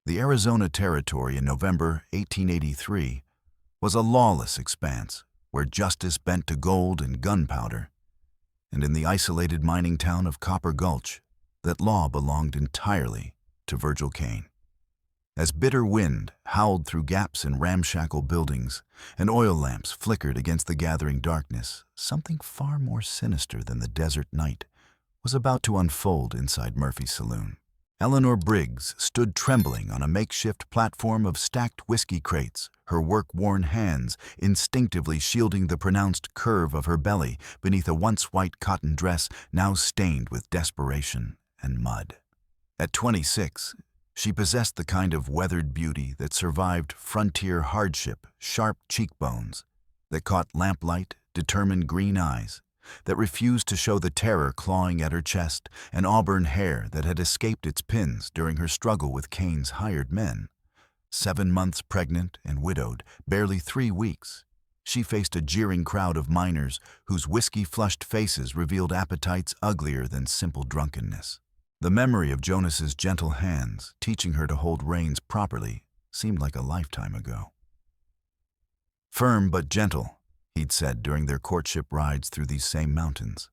The Arizona Territory in November 1883 was a lawless expanse where justice bent to gold and gunpowder, and in the isolated mining town of Copper Gulch, that law belonged entirely to Virgil Caine. As bitter wind howled through gaps in ramshackle buildings and oil lamps flickered against the gathering darkness, something far more sinister than the desert night was about to unfold inside Murphy's saloon. Eleanor Briggs stood trembling on a makeshift platform of stacked whiskey crates, her work-worn hands instinctively shielding the pronounced curve of her belly beneath a once-white cotton dress now stained with desperation and mud. At 26, she possessed the kind of weathered beauty that survived frontier hardship, sharp cheekbones that caught lamplight, determined green eyes that refused to show the terror clawing at her chest, and auburn hair that had escaped its pins during her struggle with Caine's hired men. 7 months pregnant and widowed, barely 3 weeks, she faced a jeering crowd of miners whose whiskey-flushed faces revealed appetites uglier than simple drunkenness. The memory of Jonas's gentle hands, teaching her to hold reins properly, seemed like a lifetime ago. "Firm but gentle," he'd said during their courtship rides through these same mountains.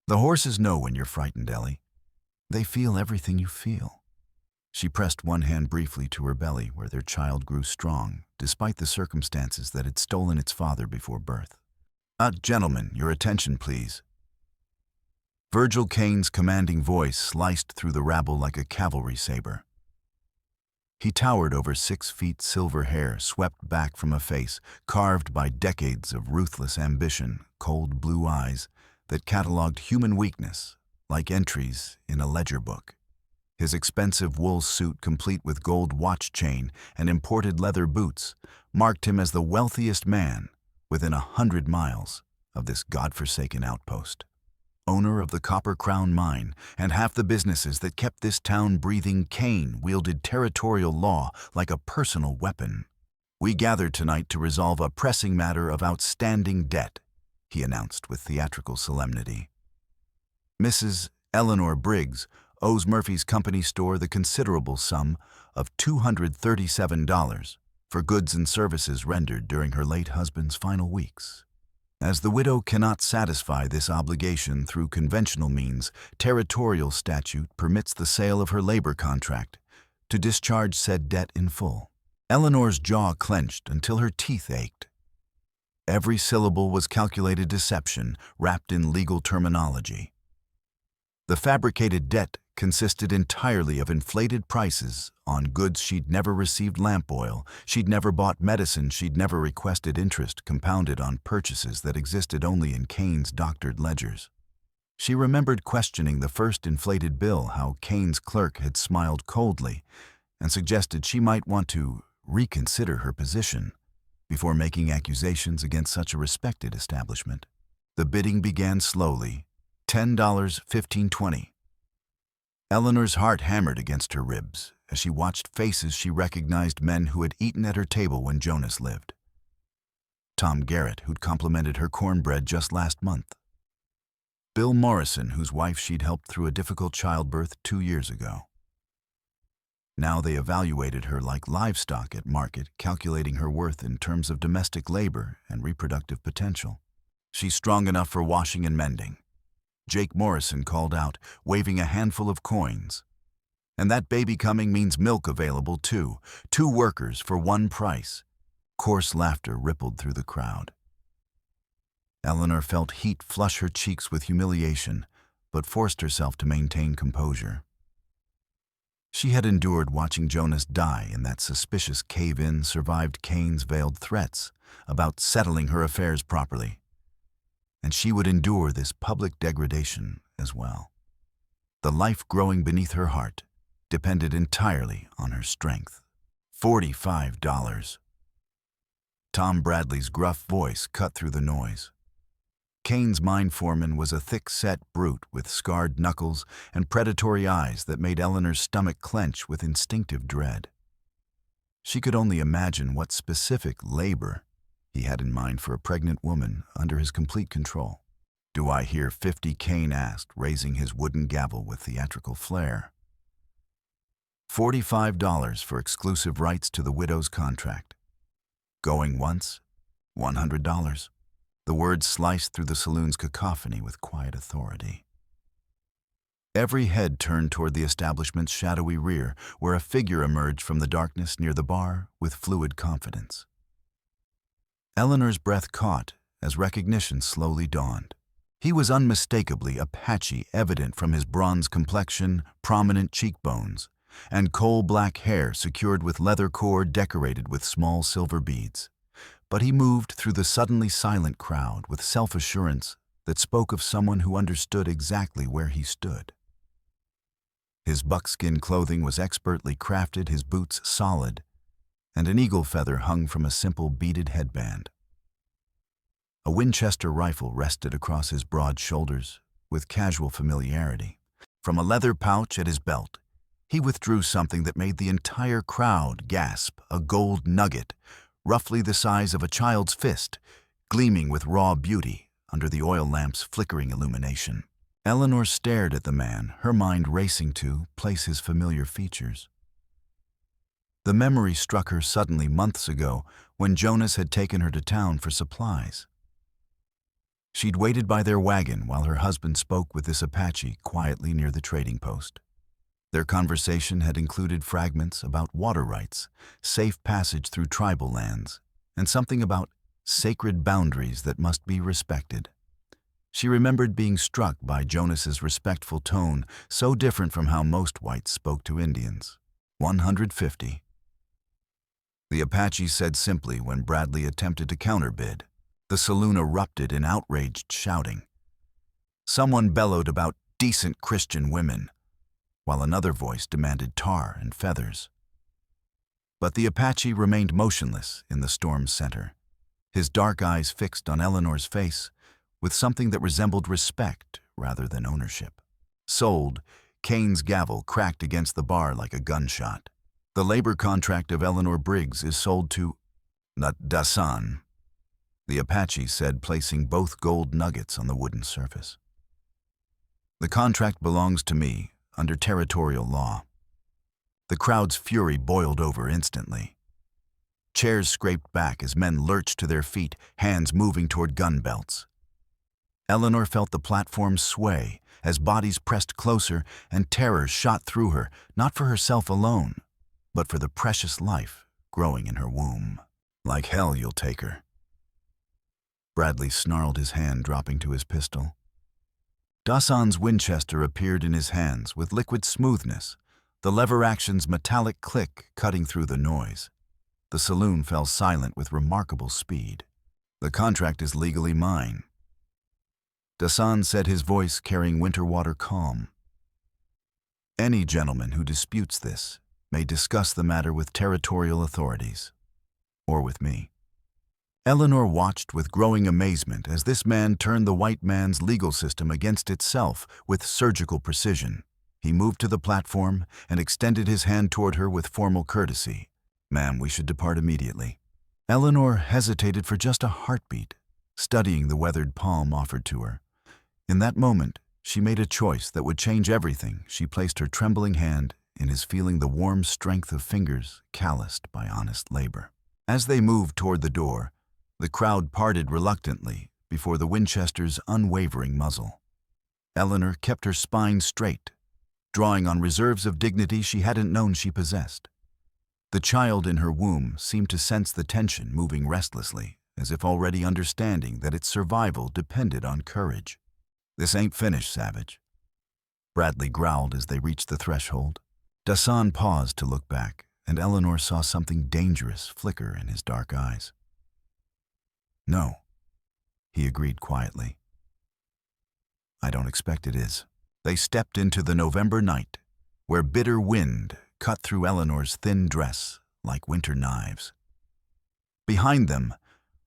"The horses know when you're frightened, Ellie. They feel everything you feel." She pressed one hand briefly to her belly where their child grew strong, despite the circumstances that had stolen its father before birth. "Gentlemen, your attention, please." Virgil Caine's commanding voice sliced through the rabble like a cavalry saber. He towered over 6 feet, silver hair swept back from a face carved by decades of ruthless ambition, cold blue eyes that cataloged human weakness like entries in a ledger book. His expensive wool suit, complete with gold watch chain and imported leather boots, marked him as the wealthiest man within 100 miles of this godforsaken outpost. Owner of the Copper Crown mine and half the businesses that kept this town breathing, Caine wielded territorial law like a personal weapon. "We gathered tonight to resolve a pressing matter of outstanding debt," he announced with theatrical solemnity. "Mrs. Eleanor Briggs owes Murphy's company store the considerable sum of $237 for goods and services rendered during her late husband's final weeks. As the widow cannot satisfy this obligation through conventional means, territorial statute permits the sale of her labor contract to discharge said debt in full." Eleanor's jaw clenched until her teeth ached. Every syllable was calculated deception wrapped in legal terminology. The fabricated debt consisted entirely of inflated prices on goods she'd never received, lamp oil, she'd never bought medicine, she'd never requested interest compounded on purchases that existed only in Caine's doctored ledgers. She remembered questioning the first inflated bill how Caine's clerk had smiled coldly and suggested she might want to reconsider her position before making accusations against such a respected establishment. The bidding began slowly, $10, $15.20. Eleanor's heart hammered against her ribs as she watched faces she recognized, men who had eaten at her table when Jonas lived. Tom Garrett, who'd complimented her cornbread just last month. Bill Morrison, whose wife she'd helped through a difficult childbirth 2 years ago. Now they evaluated her like livestock at market, calculating her worth in terms of domestic labor and reproductive potential. "She's strong enough for washing and mending," Jake Morrison called out, waving a handful of coins. "And that baby coming means milk available too. 2 workers for 1 price." Coarse laughter rippled through the crowd. Eleanor felt heat flush her cheeks with humiliation, but forced herself to maintain composure. She had endured watching Jonas die in that suspicious cave-in, survived Caine's veiled threats about settling her affairs properly. And she would endure this public degradation as well. The life growing beneath her heart depended entirely on her strength. $45. Tom Bradley's gruff voice cut through the noise. Caine's mine foreman was a thick-set brute with scarred knuckles and predatory eyes that made Eleanor's stomach clench with instinctive dread. She could only imagine what specific labor he had in mind for a pregnant woman under his complete control. "Do I hear 50?" Caine asked, raising his wooden gavel with theatrical flair. $45 for exclusive rights to the widow's contract. Going once, $100. The words sliced through the saloon's cacophony with quiet authority. Every head turned toward the establishment's shadowy rear, where a figure emerged from the darkness near the bar with fluid confidence. Eleanor's breath caught as recognition slowly dawned. He was unmistakably Apache, evident from his bronze complexion, prominent cheekbones, and coal-black hair secured with leather cord decorated with small silver beads. But he moved through the suddenly silent crowd with self-assurance that spoke of someone who understood exactly where he stood. His buckskin clothing was expertly crafted, his boots solid, and an eagle feather hung from a simple beaded headband. A Winchester rifle rested across his broad shoulders with casual familiarity. From a leather pouch at his belt, he withdrew something that made the entire crowd gasp, a gold nugget, roughly the size of a child's fist, gleaming with raw beauty under the oil lamp's flickering illumination. Eleanor stared at the man, her mind racing to place his familiar features. The memory struck her suddenly months ago when Jonas had taken her to town for supplies. She'd waited by their wagon while her husband spoke with this Apache quietly near the trading post. Their conversation had included fragments about water rights, safe passage through tribal lands, and something about sacred boundaries that must be respected. She remembered being struck by Jonas's respectful tone, so different from how most whites spoke to Indians. 150. The Apache said simply when Bradley attempted to counterbid. The saloon erupted in outraged shouting. Someone bellowed about decent Christian women, while another voice demanded tar and feathers. But the Apache remained motionless in the storm's center, his dark eyes fixed on Eleanor's face with something that resembled respect rather than ownership. Sold, Kane's gavel cracked against the bar like a gunshot. The labor contract of Eleanor Briggs is sold to Dasan, the Apache said, placing both gold nuggets on the wooden surface. The contract belongs to me under territorial law. The crowd's fury boiled over instantly. Chairs scraped back as men lurched to their feet, hands moving toward gun belts. Eleanor felt the platform sway as bodies pressed closer and terror shot through her, not for herself alone, but for the precious life growing in her womb. Like hell you'll take her. Bradley snarled, his hand dropping to his pistol. Dasan's Winchester appeared in his hands with liquid smoothness, the lever action's metallic click cutting through the noise. The saloon fell silent with remarkable speed. The contract is legally mine. Dasan said, his voice carrying winter water calm. Any gentleman who disputes this may discuss the matter with territorial authorities, or with me. Eleanor watched with growing amazement as this man turned the white man's legal system against itself with surgical precision. He moved to the platform and extended his hand toward her with formal courtesy. Ma'am, we should depart immediately. Eleanor hesitated for just a heartbeat, studying the weathered palm offered to her. In that moment, she made a choice that would change everything. She placed her trembling hand in his, feeling the warm strength of fingers calloused by honest labor. As they moved toward the door, the crowd parted reluctantly before the Winchester's unwavering muzzle. Eleanor kept her spine straight, drawing on reserves of dignity she hadn't known she possessed. The child in her womb seemed to sense the tension moving restlessly, as if already understanding that its survival depended on courage. This ain't finished, savage, Bradley growled as they reached the threshold. Dasan paused to look back, and Eleanor saw something dangerous flicker in his dark eyes. No, he agreed quietly. I don't expect it is. They stepped into the November night, where bitter wind cut through Eleanor's thin dress like winter knives. Behind them,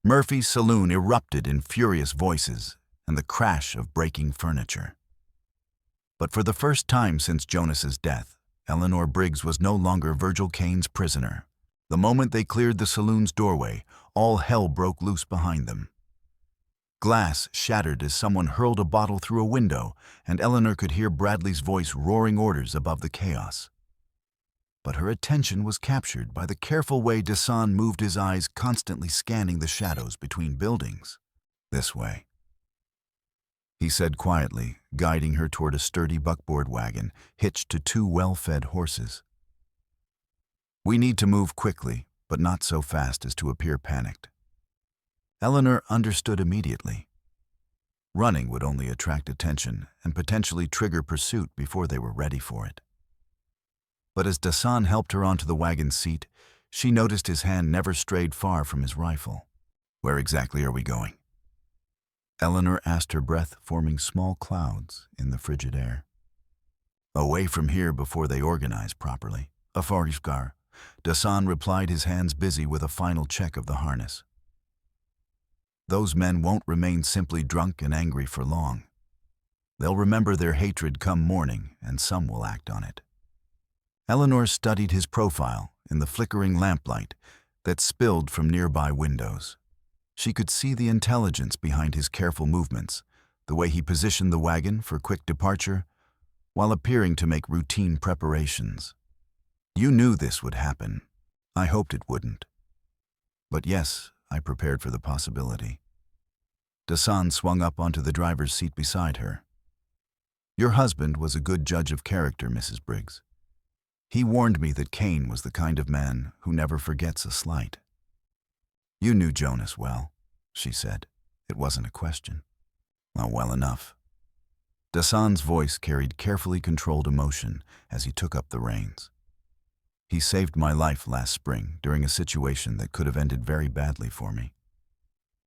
Murphy's saloon erupted in furious voices and the crash of breaking furniture. But for the first time since Jonas's death, Eleanor Briggs was no longer Virgil Kane's prisoner. The moment they cleared the saloon's doorway, all hell broke loose behind them. Glass shattered as someone hurled a bottle through a window, and Eleanor could hear Bradley's voice roaring orders above the chaos. but her attention was captured by the careful way Dasan moved his eyes, constantly scanning the shadows between buildings. "This way," he said quietly, guiding her toward a sturdy buckboard wagon hitched to two well-fed horses. "We need to move quickly, but not so fast as to appear panicked." Eleanor understood immediately. Running would only attract attention and potentially trigger pursuit before they were ready for it. But as Dasan helped her onto the wagon seat, she noticed his hand never strayed far from his rifle. "Where exactly are we going?" Eleanor asked, her breath forming small clouds in the frigid air. "Away from here before they organize properly. Afarishgar," Dasan replied, his hands busy with a final check of the harness. "Those men won't remain simply drunk and angry for long. They'll remember their hatred come morning, and some will act on it." Eleanor studied his profile in the flickering lamplight that spilled from nearby windows. She could see the intelligence behind his careful movements, the way he positioned the wagon for quick departure, while appearing to make routine preparations. "You knew this would happen. I hoped it wouldn't. But yes, I prepared for the possibility." Dasan swung up onto the driver's seat beside her. "Your husband was a good judge of character, Mrs. Briggs. He warned me that Cain was the kind of man who never forgets a slight." "You knew Jonas well," she said. It wasn't a question. "Oh, well enough." Dasan's voice carried carefully controlled emotion as he took up the reins. "He saved my life last spring during a situation that could have ended very badly for me."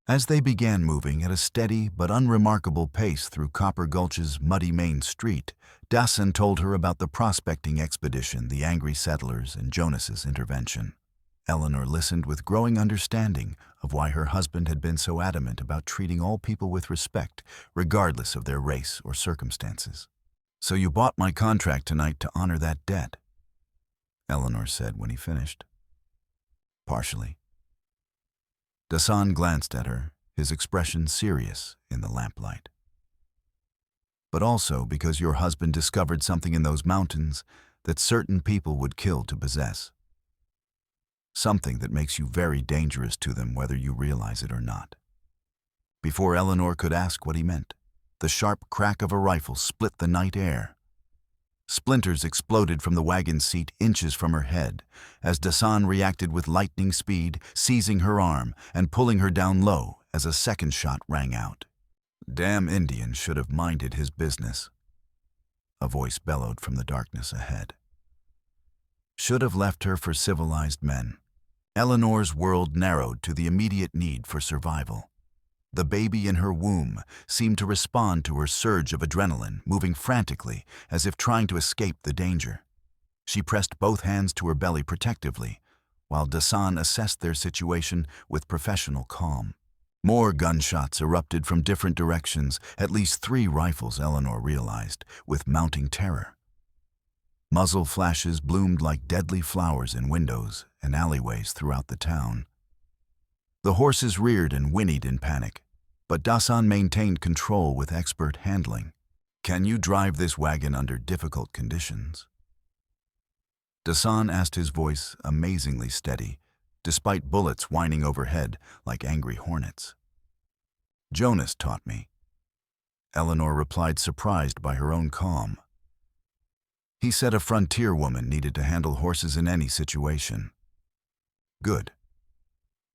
As they began moving at a steady but unremarkable pace through Copper Gulch's muddy main street, Dasan told her about the prospecting expedition, the angry settlers, and Jonas's intervention. Eleanor listened with growing understanding of why her husband had been so adamant about treating all people with respect, regardless of their race or circumstances. "So you bought my contract tonight to honor that debt?" Eleanor said when he finished. "Partially." Dasan glanced at her, his expression serious in the lamplight. "But also because your husband discovered something in those mountains that certain people would kill to possess. Something that makes you very dangerous to them whether you realize it or not." Before Eleanor could ask what he meant, the sharp crack of a rifle split the night air. Splinters exploded from the wagon seat inches from her head as Dasan reacted with lightning speed, seizing her arm and pulling her down low as a second shot rang out. "Damn Indian should have minded his business," a voice bellowed from the darkness ahead. Should have left her for civilized men. Eleanor's world narrowed to the immediate need for survival. The baby in her womb seemed to respond to her surge of adrenaline, moving frantically as if trying to escape the danger. She pressed both hands to her belly protectively, while Dasan assessed their situation with professional calm. More gunshots erupted from different directions, at least 3 rifles, Eleanor realized, with mounting terror. Muzzle flashes bloomed like deadly flowers in windows and alleyways throughout the town. The horses reared and whinnied in panic, but Dasan maintained control with expert handling. "Can you drive this wagon under difficult conditions?" Dasan asked, his voice amazingly steady, despite bullets whining overhead like angry hornets. "Jonas taught me," Eleanor replied, surprised by her own calm. "He said a frontier woman needed to handle horses in any situation." "Good.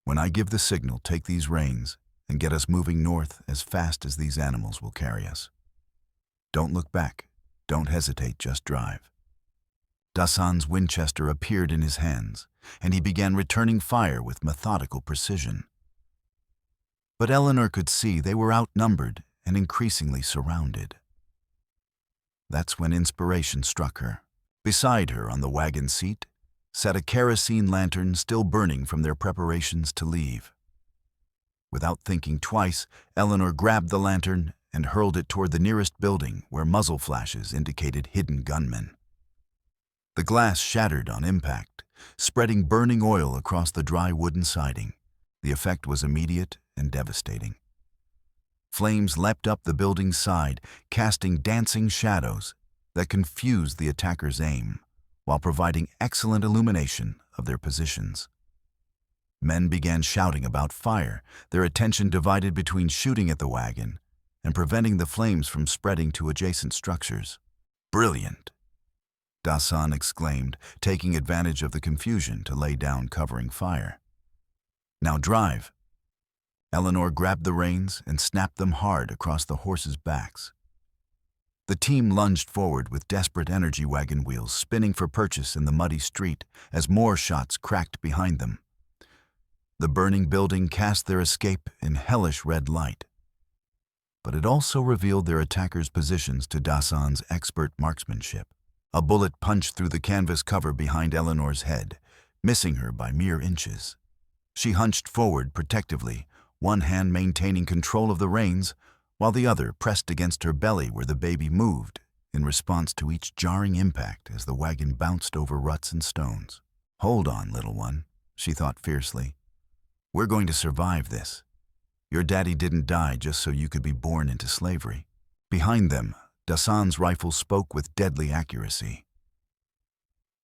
When I give the signal, take these reins and get us moving north as fast as these animals will carry us. Don't look back. Don't hesitate, just drive." Dasan's Winchester appeared in his hands, and he began returning fire with methodical precision. But Eleanor could see they were outnumbered and increasingly surrounded. That's when inspiration struck her. Beside her on the wagon seat sat a kerosene lantern still burning from their preparations to leave. Without thinking twice, Eleanor grabbed the lantern and hurled it toward the nearest building where muzzle flashes indicated hidden gunmen. The glass shattered on impact, spreading burning oil across the dry wooden siding. The effect was immediate and devastating. Flames leapt up the building's side, casting dancing shadows that confused the attacker's aim, while providing excellent illumination of their positions. Men began shouting about fire, their attention divided between shooting at the wagon and preventing the flames from spreading to adjacent structures. "Brilliant!" Dasan exclaimed, taking advantage of the confusion to lay down covering fire. "Now drive." Eleanor grabbed the reins and snapped them hard across the horses' backs. The team lunged forward with desperate energy wagon wheels spinning for purchase in the muddy street as more shots cracked behind them. The burning building cast their escape in hellish red light. But it also revealed their attackers' positions to Dasan's expert marksmanship. A bullet punched through the canvas cover behind Eleanor's head, missing her by mere inches. She hunched forward protectively, one hand maintaining control of the reins, while the other pressed against her belly where the baby moved in response to each jarring impact as the wagon bounced over ruts and stones. "Hold on, little one," she thought fiercely. "We're going to survive this. Your daddy didn't die just so you could be born into slavery." Behind them, Dasan's rifle spoke with deadly accuracy.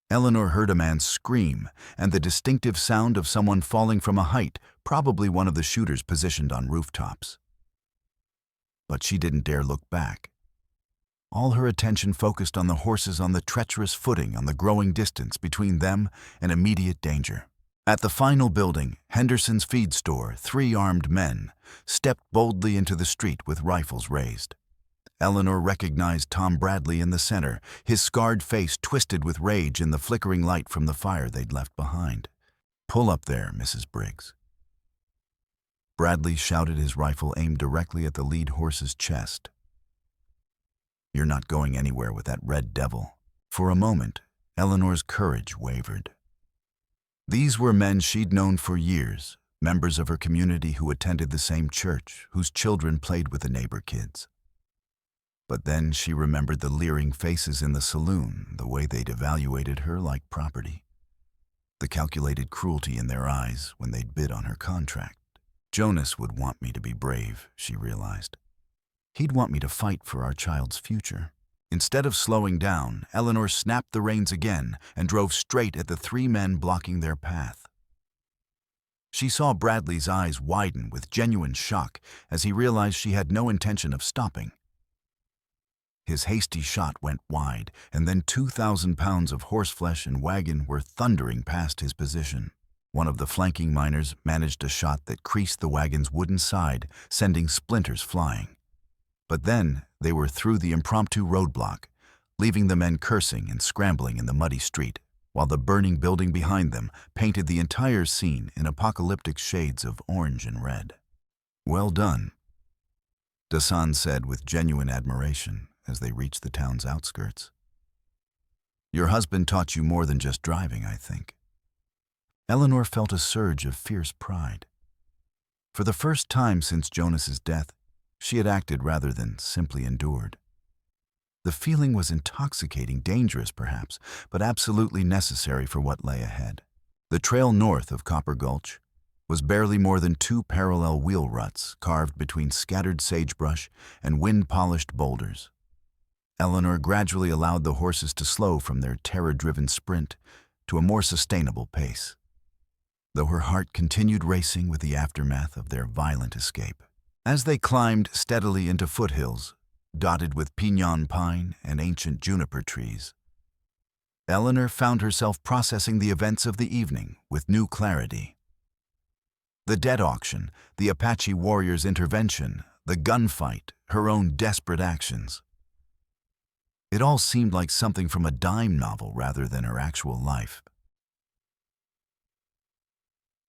Eleanor heard a man scream and the distinctive sound of someone falling from a height, probably one of the shooters positioned on rooftops. But she didn't dare look back. All her attention focused on the horses on the treacherous footing on the growing distance between them and immediate danger. At the final building, Henderson's feed store, 3 armed men stepped boldly into the street with rifles raised. Eleanor recognized Tom Bradley in the center, his scarred face twisted with rage in the flickering light from the fire they'd left behind. "Pull up there, Mrs. Briggs." Bradley shouted, his rifle aimed directly at the lead horse's chest. "You're not going anywhere with that red devil." For a moment, Eleanor's courage wavered. These were men she'd known for years, members of her community who attended the same church, whose children played with the neighbor kids. But then she remembered the leering faces in the saloon, the way they'd evaluated her like property. The calculated cruelty in their eyes when they'd bid on her contract. Jonas would want me to be brave, she realized. He'd want me to fight for our child's future. Instead of slowing down, Eleanor snapped the reins again and drove straight at the 3 men blocking their path. She saw Bradley's eyes widen with genuine shock as he realized she had no intention of stopping. His hasty shot went wide, and then 2,000 pounds of horseflesh and wagon were thundering past his position. One of the flanking miners managed a shot that creased the wagon's wooden side, sending splinters flying. But then they were through the impromptu roadblock, leaving the men cursing and scrambling in the muddy street, while the burning building behind them painted the entire scene in apocalyptic shades of orange and red. "Well done," Dasan said with genuine admiration as they reached the town's outskirts. "Your husband taught you more than just driving, I think." Eleanor felt a surge of fierce pride. For the first time since Jonas's death, she had acted rather than simply endured. The feeling was intoxicating, dangerous perhaps, but absolutely necessary for what lay ahead. The trail north of Copper Gulch was barely more than 2 parallel wheel ruts carved between scattered sagebrush and wind-polished boulders. Eleanor gradually allowed the horses to slow from their terror-driven sprint to a more sustainable pace, though her heart continued racing with the aftermath of their violent escape. As they climbed steadily into foothills, dotted with piñon pine and ancient juniper trees, Eleanor found herself processing the events of the evening with new clarity. The debt auction, the Apache warriors' intervention, the gunfight, her own desperate actions. It all seemed like something from a dime novel rather than her actual life.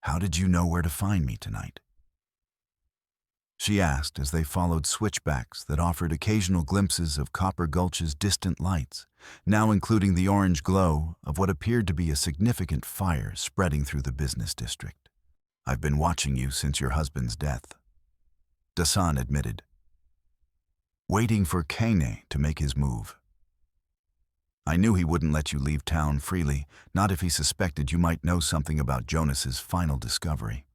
"How did you know where to find me tonight?" she asked as they followed switchbacks that offered occasional glimpses of Copper Gulch's distant lights, now including the orange glow of what appeared to be a significant fire spreading through the business district. "I've been watching you since your husband's death," Dasan admitted, waiting for Kane to make his move. "I knew he wouldn't let you leave town freely, not if he suspected you might know something about Jonas's final discovery."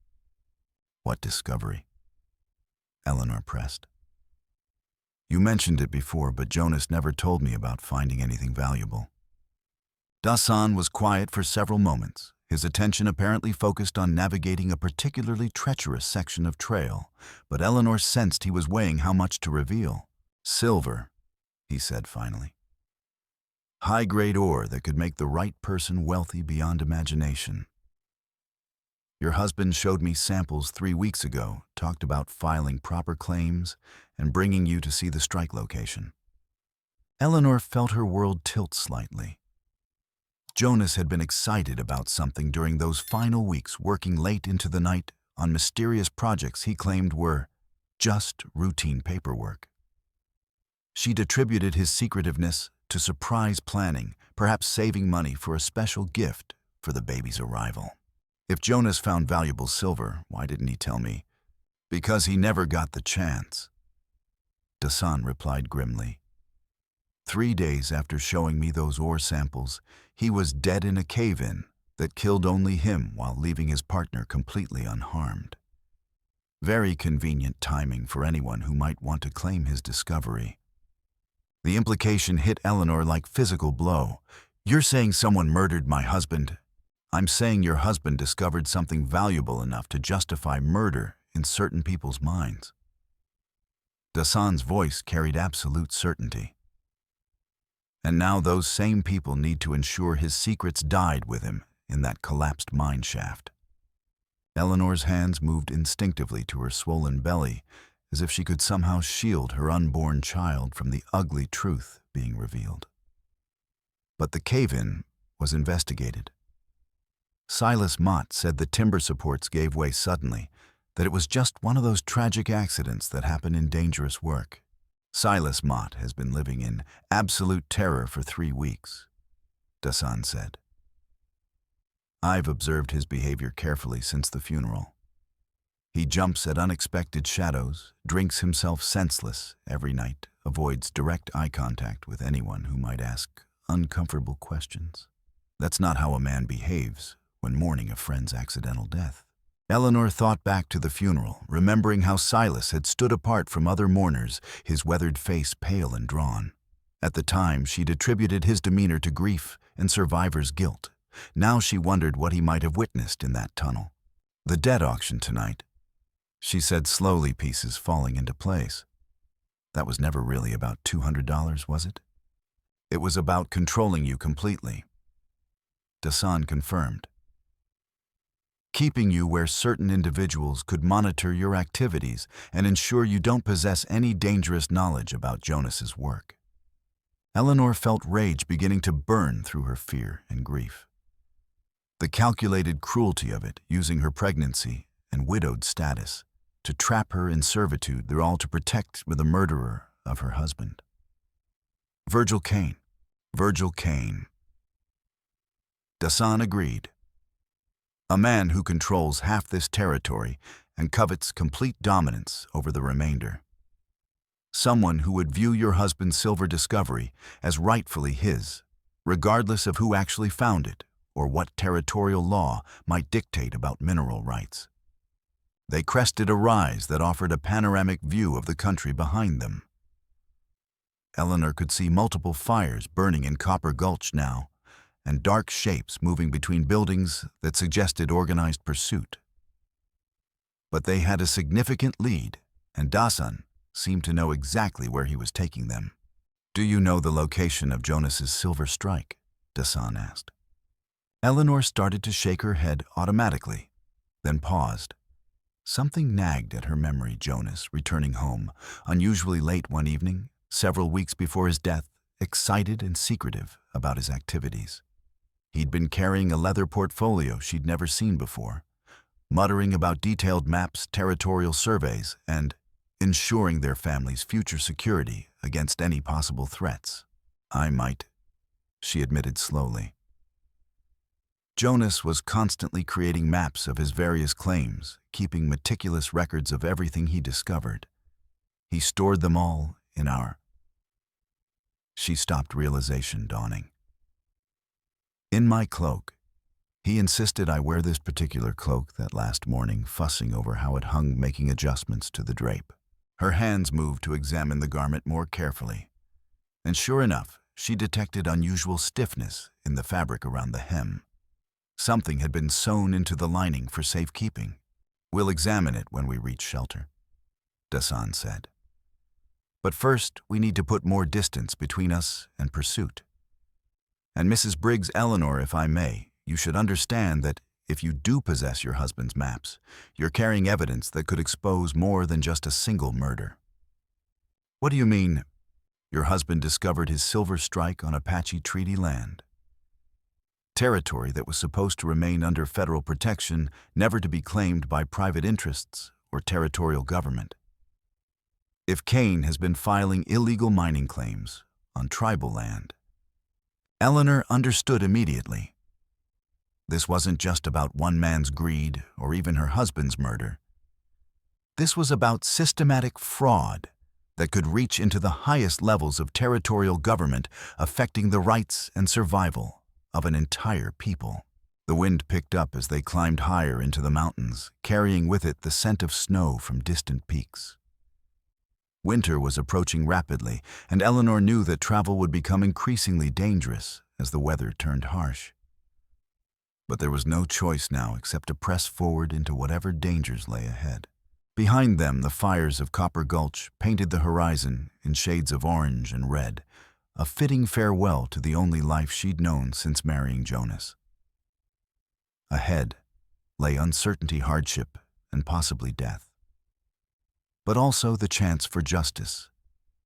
"What discovery?" Eleanor pressed. "You mentioned it before, but Jonas never told me about finding anything valuable." Dasan was quiet for several moments, his attention apparently focused on navigating a particularly treacherous section of trail, but Eleanor sensed he was weighing how much to reveal. "Silver," he said finally. "High-grade ore that could make the right person wealthy beyond imagination. Your husband showed me samples 3 weeks ago, talked about filing proper claims and bringing you to see the strike location." Eleanor felt her world tilt slightly. Jonas had been excited about something during those final weeks, working late into the night on mysterious projects he claimed were just routine paperwork. She'd attributed his secretiveness to surprise planning, perhaps saving money for a special gift for the baby's arrival. "If Jonas found valuable silver, why didn't he tell me?" "Because he never got the chance," Dasan replied grimly. 3 days after showing me those ore samples, he was dead in a cave-in that killed only him while leaving his partner completely unharmed. Very convenient timing for anyone who might want to claim his discovery. The implication hit Eleanor like physical blow. "You're saying someone murdered my husband?" "I'm saying your husband discovered something valuable enough to justify murder in certain people's minds." Dasan's voice carried absolute certainty. "And now those same people need to ensure his secrets died with him in that collapsed mine shaft." Eleanor's hands moved instinctively to her swollen belly, as if she could somehow shield her unborn child from the ugly truth being revealed. But the cave-in was investigated. Silas Mott said the timber supports gave way suddenly, that it was just one of those tragic accidents that happen in dangerous work. "Silas Mott has been living in absolute terror for 3 weeks, Dasan said. "I've observed his behavior carefully since the funeral. He jumps at unexpected shadows, drinks himself senseless every night, avoids direct eye contact with anyone who might ask uncomfortable questions. That's not how a man behaves when mourning a friend's accidental death." Eleanor thought back to the funeral, remembering how Silas had stood apart from other mourners, his weathered face pale and drawn. At the time, she'd attributed his demeanor to grief and survivor's guilt. Now she wondered what he might have witnessed in that tunnel. "The debt auction tonight," she said slowly, pieces falling into place. "That was never really about $200, was it?" "It was about controlling you completely," Dasan confirmed. "Keeping you where certain individuals could monitor your activities and ensure you don't possess any dangerous knowledge about Jonas's work." Eleanor felt rage beginning to burn through her fear and grief. The calculated cruelty of it, using her pregnancy and widowed status to trap her in servitude, they're all to protect the murderer of her husband. Virgil Kane. Virgil Kane. Dasan agreed. "A man who controls half this territory and covets complete dominance over the remainder. Someone who would view your husband's silver discovery as rightfully his, regardless of who actually found it or what territorial law might dictate about mineral rights. They crested a rise that offered a panoramic view of the country behind them." Eleanor could see multiple fires burning in Copper Gulch now, and dark shapes moving between buildings that suggested organized pursuit. But they had a significant lead, and Dasan seemed to know exactly where he was taking them. "Do you know the location of Jonas's silver strike?" Dasan asked. Eleanor started to shake her head automatically, then paused. Something nagged at her memory. Jonas, returning home, unusually late one evening, several weeks before his death, excited and secretive about his activities. He'd been carrying a leather portfolio she'd never seen before, muttering about detailed maps, territorial surveys, and ensuring their family's future security against any possible threats. "I might," she admitted slowly. Jonas was constantly creating maps of his various claims, keeping meticulous records of everything he discovered. He stored them all in our... She stopped, realization dawning. "In my cloak. He insisted I wear this particular cloak that last morning, fussing over how it hung, making adjustments to the drape." Her hands moved to examine the garment more carefully. And sure enough, she detected unusual stiffness in the fabric around the hem. Something had been sewn into the lining for safekeeping. "We'll examine it when we reach shelter," Dasan said. "But first, we need to put more distance between us and pursuit. And Mrs. Briggs Eleanor, if I may, you should understand that if you do possess your husband's maps, you're carrying evidence that could expose more than just a single murder." "What do you mean?" "Your husband discovered his silver strike on Apache treaty land. Territory that was supposed to remain under federal protection, never to be claimed by private interests or territorial government. If Kane has been filing illegal mining claims on tribal land." Eleanor understood immediately. This wasn't just about one man's greed or even her husband's murder. This was about systematic fraud that could reach into the highest levels of territorial government, affecting the rights and survival of an entire people. The wind picked up as they climbed higher into the mountains, carrying with it the scent of snow from distant peaks. Winter was approaching rapidly, and Eleanor knew that travel would become increasingly dangerous as the weather turned harsh. But there was no choice now except to press forward into whatever dangers lay ahead. Behind them, the fires of Copper Gulch painted the horizon in shades of orange and red, a fitting farewell to the only life she'd known since marrying Jonas. Ahead lay uncertainty, hardship, and possibly death. But also the chance for justice,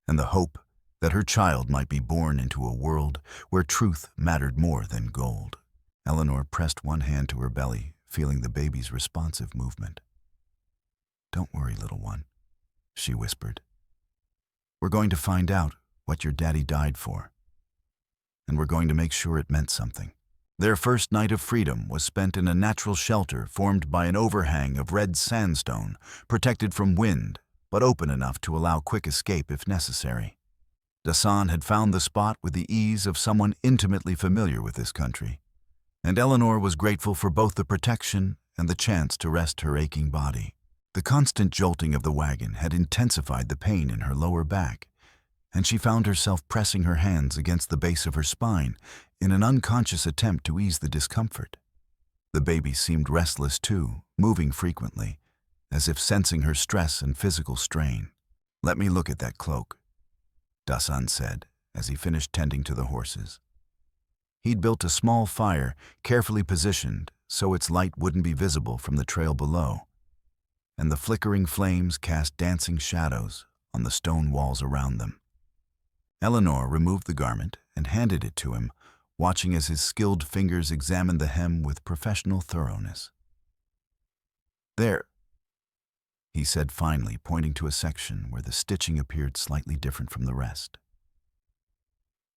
and the hope that her child might be born into a world where truth mattered more than gold. Eleanor pressed one hand to her belly, feeling the baby's responsive movement. "Don't worry, little one," she whispered. "We're going to find out what your daddy died for, and we're going to make sure it meant something." Their first night of freedom was spent in a natural shelter formed by an overhang of red sandstone, protected from wind, but open enough to allow quick escape if necessary. Dasan had found the spot with the ease of someone intimately familiar with this country, and Eleanor was grateful for both the protection and the chance to rest her aching body. The constant jolting of the wagon had intensified the pain in her lower back, and she found herself pressing her hands against the base of her spine in an unconscious attempt to ease the discomfort. The baby seemed restless too, moving frequently, as if sensing her stress and physical strain. "Let me look at that cloak," Dasan said as he finished tending to the horses. He'd built a small fire, carefully positioned so its light wouldn't be visible from the trail below, and the flickering flames cast dancing shadows on the stone walls around them. Eleanor removed the garment and handed it to him, watching as his skilled fingers examined the hem with professional thoroughness. "There," he said finally, pointing to a section where the stitching appeared slightly different from the rest.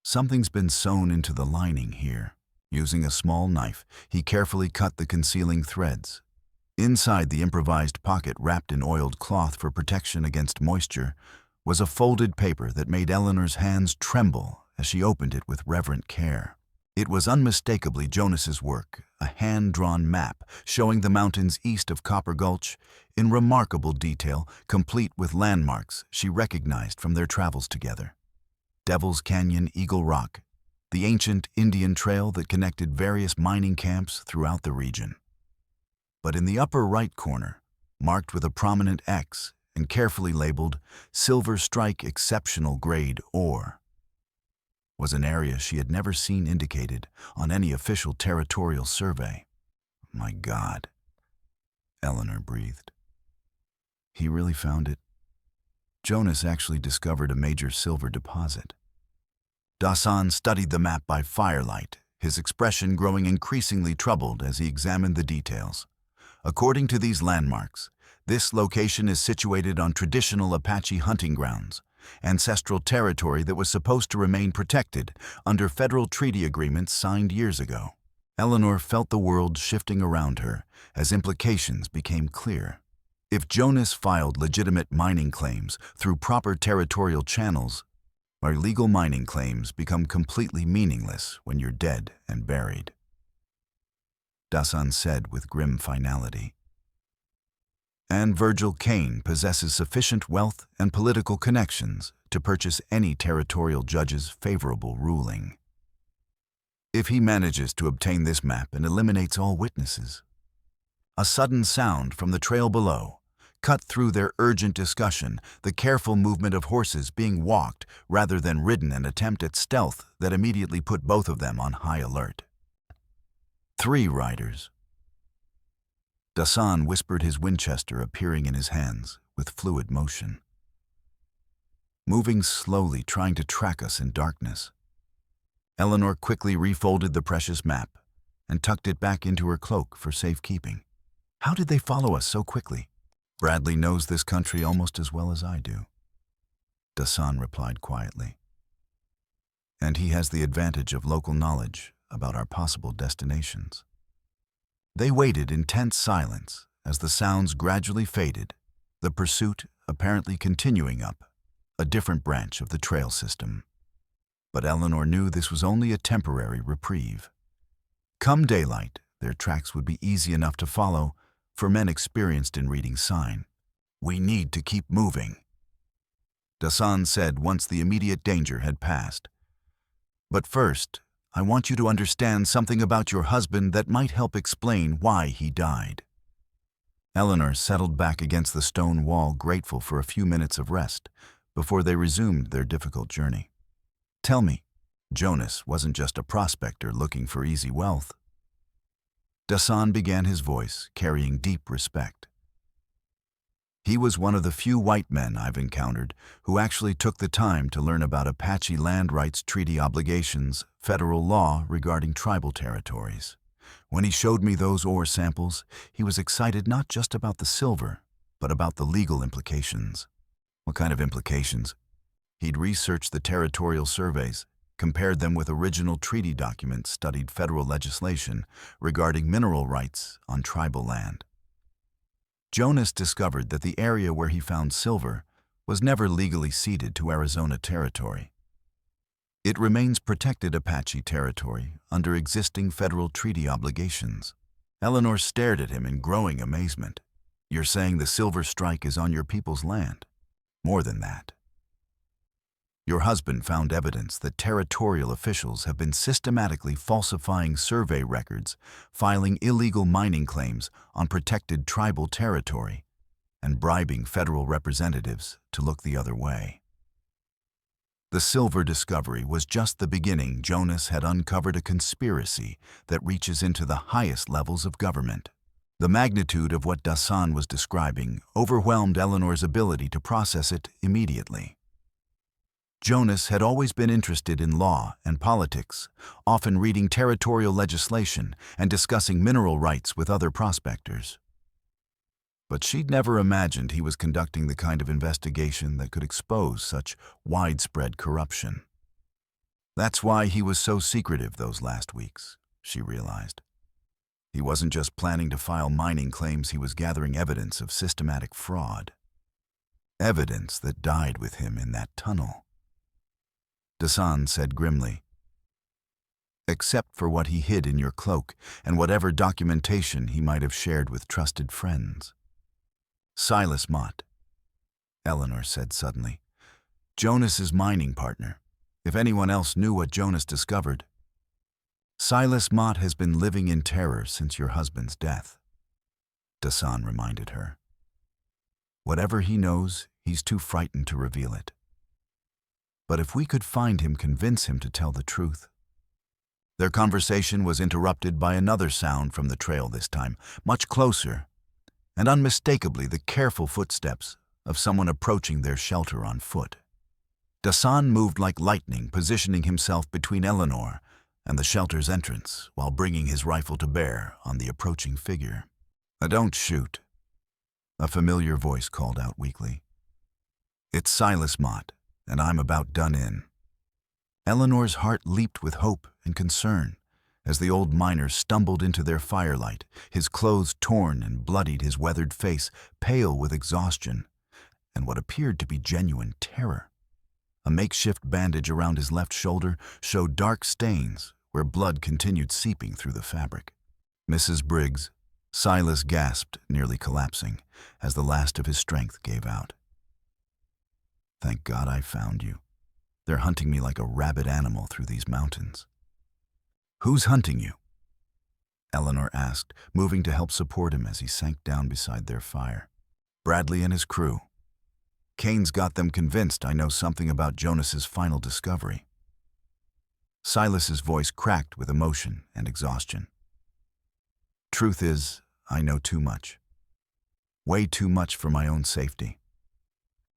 "Something's been sewn into the lining here." Using a small knife, he carefully cut the concealing threads. Inside the improvised pocket, wrapped in oiled cloth for protection against moisture, was a folded paper that made Eleanor's hands tremble as she opened it with reverent care. It was unmistakably Jonas's work, a hand-drawn map showing the mountains east of Copper Gulch in remarkable detail, complete with landmarks she recognized from their travels together. Devil's Canyon, Eagle Rock, the ancient Indian trail that connected various mining camps throughout the region. But in the upper right corner, marked with a prominent X and carefully labeled Silver Strike Exceptional Grade Ore, was an area she had never seen indicated on any official territorial survey. "My God," Eleanor breathed. "He really found it. Jonas actually discovered a major silver deposit." Dasan studied the map by firelight, his expression growing increasingly troubled as he examined the details. According to these landmarks, this location is situated on traditional Apache hunting grounds, ancestral territory that was supposed to remain protected under federal treaty agreements signed years ago. Eleanor felt the world shifting around her as implications became clear. If Jonas filed legitimate mining claims through proper territorial channels, our legal mining claims become completely meaningless when you're dead and buried, Dasan said with grim finality. And Virgil Kane possesses sufficient wealth and political connections to purchase any territorial judge's favorable ruling. If he manages to obtain this map and eliminates all witnesses, a sudden sound from the trail below cut through their urgent discussion, the careful movement of horses being walked rather than ridden, an attempt at stealth that immediately put both of them on high alert. 3 riders. Dasan whispered, his Winchester appearing in his hands with fluid motion. Moving slowly, trying to track us in darkness. Eleanor quickly refolded the precious map and tucked it back into her cloak for safekeeping. How did they follow us so quickly? Bradley knows this country almost as well as I do, Dasan replied quietly. And he has the advantage of local knowledge about our possible destinations. They waited in tense silence as the sounds gradually faded, the pursuit apparently continuing up a different branch of the trail system. But Eleanor knew this was only a temporary reprieve. Come daylight, their tracks would be easy enough to follow for men experienced in reading sign. We need to keep moving, Dasan said once the immediate danger had passed. But first, I want you to understand something about your husband that might help explain why he died. Eleanor settled back against the stone wall, grateful for a few minutes of rest before they resumed their difficult journey. Tell me, Jonas wasn't just a prospector looking for easy wealth. Dasan began, his voice carrying deep respect. He was one of the few white men I've encountered who actually took the time to learn about Apache land rights treaty obligations, federal law regarding tribal territories. When he showed me those ore samples, he was excited not just about the silver, but about the legal implications. What kind of implications? He'd researched the territorial surveys, compared them with original treaty documents, studied federal legislation regarding mineral rights on tribal land. Jonas discovered that the area where he found silver was never legally ceded to Arizona territory. It remains protected Apache territory under existing federal treaty obligations. Eleanor stared at him in growing amazement. You're saying the silver strike is on your people's land? More than that. Your husband found evidence that territorial officials have been systematically falsifying survey records, filing illegal mining claims on protected tribal territory, and bribing federal representatives to look the other way. The silver discovery was just the beginning. Jonas had uncovered a conspiracy that reaches into the highest levels of government. The magnitude of what Dasan was describing overwhelmed Eleanor's ability to process it immediately. Jonas had always been interested in law and politics, often reading territorial legislation and discussing mineral rights with other prospectors. But she'd never imagined he was conducting the kind of investigation that could expose such widespread corruption. That's why he was so secretive those last weeks, she realized. He wasn't just planning to file mining claims, he was gathering evidence of systematic fraud. Evidence that died with him in that tunnel. Dasan said grimly, except for what he hid in your cloak and whatever documentation he might have shared with trusted friends. Silas Mott, Eleanor said suddenly. Jonas's mining partner. If anyone else knew what Jonas discovered. Silas Mott has been living in terror since your husband's death, Dasan reminded her. Whatever he knows, he's too frightened to reveal it. But if we could find him, convince him to tell the truth. Their conversation was interrupted by another sound from the trail, this time much closer, and unmistakably the careful footsteps of someone approaching their shelter on foot. Dasan moved like lightning, positioning himself between Eleanor and the shelter's entrance while bringing his rifle to bear on the approaching figure. Don't shoot, a familiar voice called out weakly. It's Silas Mott, and I'm about done in. Eleanor's heart leaped with hope and concern as the old miner stumbled into their firelight, his clothes torn and bloodied, his weathered face pale with exhaustion and what appeared to be genuine terror. A makeshift bandage around his left shoulder showed dark stains where blood continued seeping through the fabric. Mrs. Briggs, Silas gasped, nearly collapsing, as the last of his strength gave out. Thank God I found you. They're hunting me like a rabid animal through these mountains." "Who's hunting you?" Eleanor asked, moving to help support him as he sank down beside their fire. "Bradley and his crew. Kane's got them convinced I know something about Jonas's final discovery." Silas's voice cracked with emotion and exhaustion. "Truth is, I know too much. Way too much for my own safety."